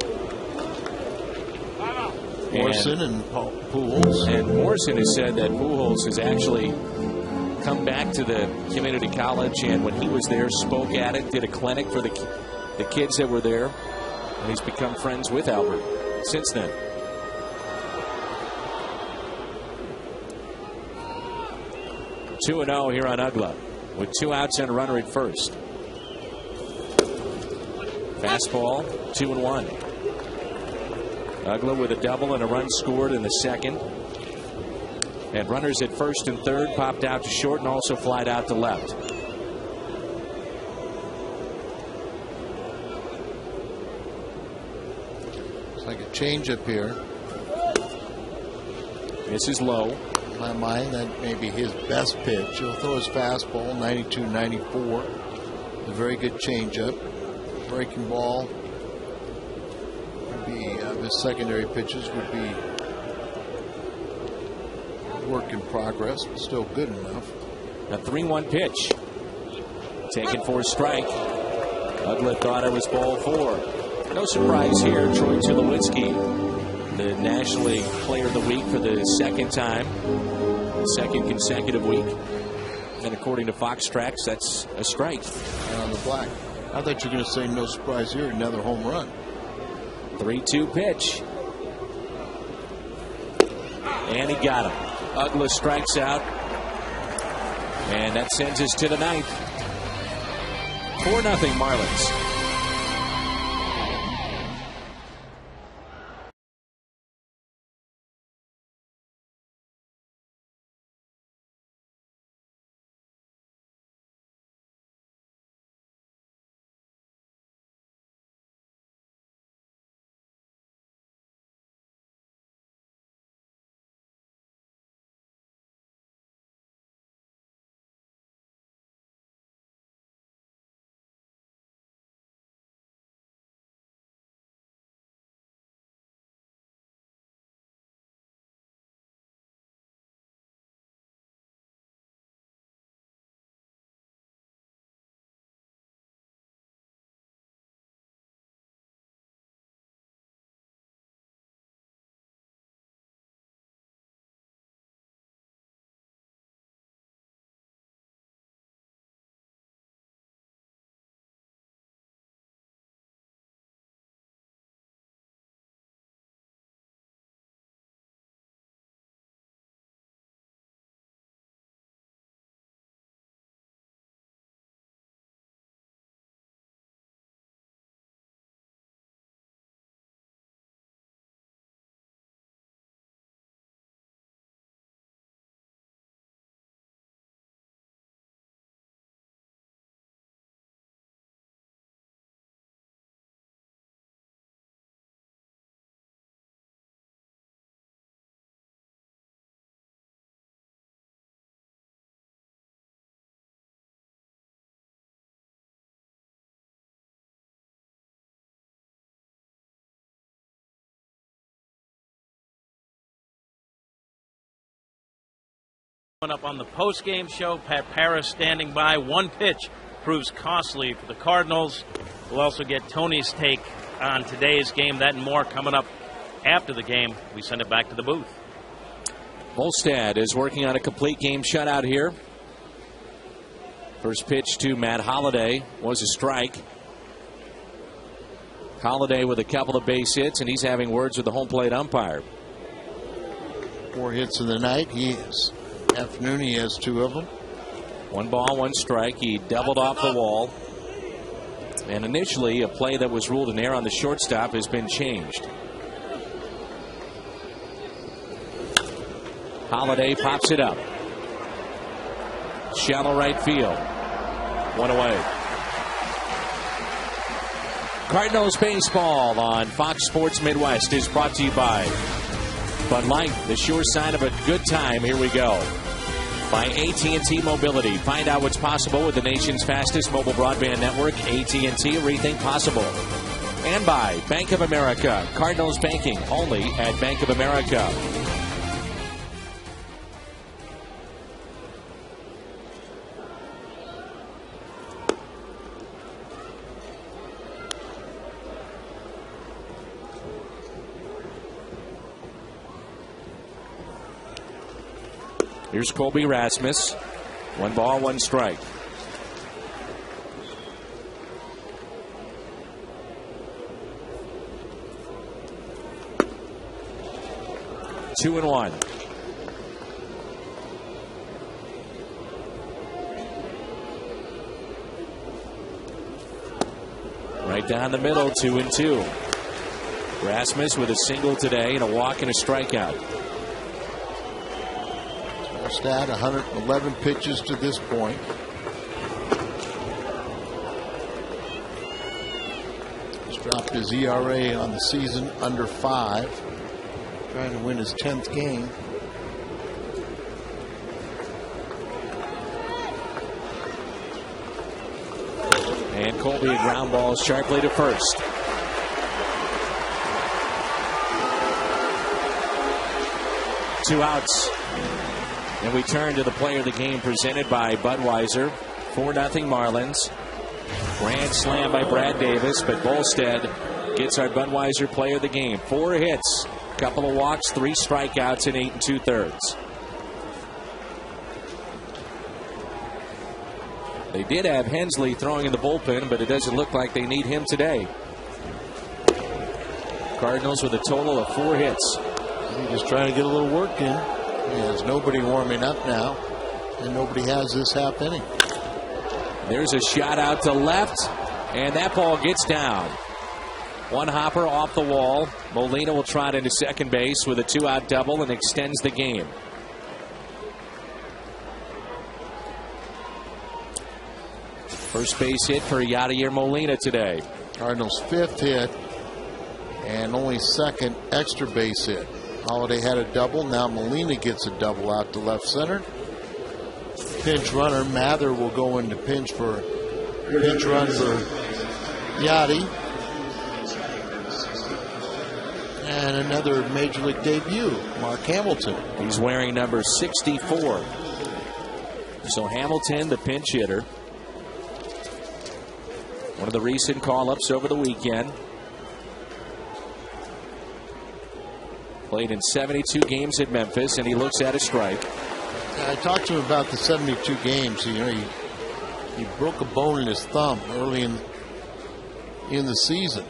Morrison and Pujols. And Morrison has said that Pujols has actually come back to the community college, and when he was there, spoke at it, did a clinic for the kids that were there, and he's become friends with Albert since then. Two 2-0 here on Uggla with 2 outs and a runner at first. Fastball, 2-1. Uggla with a double and a run scored in the second. And runners at first and third, popped out to short and also flied out to left. It's like a changeup here. This is low. In my mind, that may be his best pitch. He'll throw his fastball, 92, 94. A very good changeup. Breaking ball would be his secondary pitches would be work in progress, but still good enough. A 3-1 pitch. Taken for a strike. Uggla thought it was ball 4. No surprise here. Troy Tulowitzki, the National League Player of the Week for the second time, second consecutive week. And according to Fox Tracks, that's a strike. On the black. I thought you were going to say no surprise here, another home run. 3-2 pitch. And he got him. Uggla strikes out. And that sends us to the 9th. 4-0 Marlins. Up on the post-game show, Pat Parris standing by. One pitch proves costly for the Cardinals. We'll also get Tony's take on today's game. That and more coming up after the game. We send it back to the booth. Volstad is working on a complete game shutout here. First pitch to Matt Holliday was a strike. Holliday with a couple of base hits, and he's having words with the home plate umpire. 4 hits in the night. Afternoon, he has 2 of them. 1 ball, 1 strike. He doubled off the wall. And initially, a play that was ruled an error on the shortstop has been changed. Holliday pops it up. Shallow right field. 1 away. Cardinals baseball on Fox Sports Midwest is brought to you by Bud Light, the sure sign of a good time. Here we go. By AT&T Mobility. Find out what's possible with the nation's fastest mobile broadband network. AT&T, rethink possible. And by Bank of America. Cardinals banking only at Bank of America. Here's Colby Rasmus. 1 ball, 1 strike. Two and 1. Right down the middle, 2 and 2. Rasmus with a single today and a walk and a strikeout. Stat 111 pitches to this point. He's dropped his ERA on the season under 5. Trying to win his 10th game. And Colby a ground ball sharply to first. Two outs. And we turn to the player of the game presented by Budweiser. 4-0 Marlins. Grand slam by Brad Davis, but Volstad gets our Budweiser player of the game. 4 hits, couple of walks, 3 strikeouts in 8 2/3. They did have Hensley throwing in the bullpen, but it doesn't look like they need him today. Cardinals with a total of 4 hits. He's just trying to get a little work in. There's nobody warming up now, and nobody has this half inning. There's a shot out to left, and that ball gets down. 1 hopper off the wall. Molina will trot into second base with a 2-out double and extends the game. First base hit for Yadier Molina today. Cardinals' 5th hit and only 2nd extra base hit. Holiday had a double. Now Molina gets a double out to left center. Pinch runner. Mather will go into pinch run for Yachty. And another major league debut, Mark Hamilton. He's wearing number 64. So Hamilton, the pinch hitter. One of the recent call-ups over the weekend. Played in 72 games at Memphis, and he looks at a strike. I talked to him about the 72 games. He broke a bone in his thumb early in the season.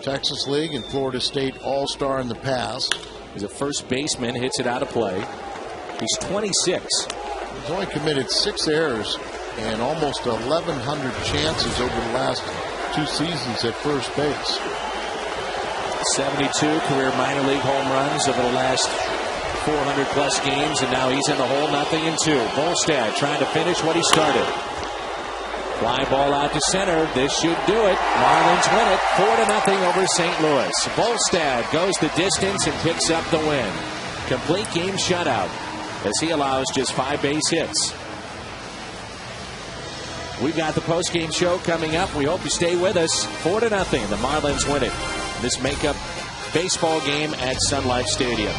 Texas League and Florida State All-Star in the past. He's a first baseman, hits it out of play. He's 26. He's only committed 6 errors and almost 1,100 chances over the last 2 seasons at first base. 72 career minor league home runs over the last 400-plus games, and now he's in the hole, 0-2. Volstad trying to finish what he started. Fly ball out to center. This should do it. Marlins win it 4-0 over St. Louis. Volstad goes the distance and picks up the win. Complete game shutout as he allows just 5 base hits. We've got the post-game show coming up. We hope you stay with us. 4-0. The Marlins win it. This makeup baseball game at Sun Life Stadium.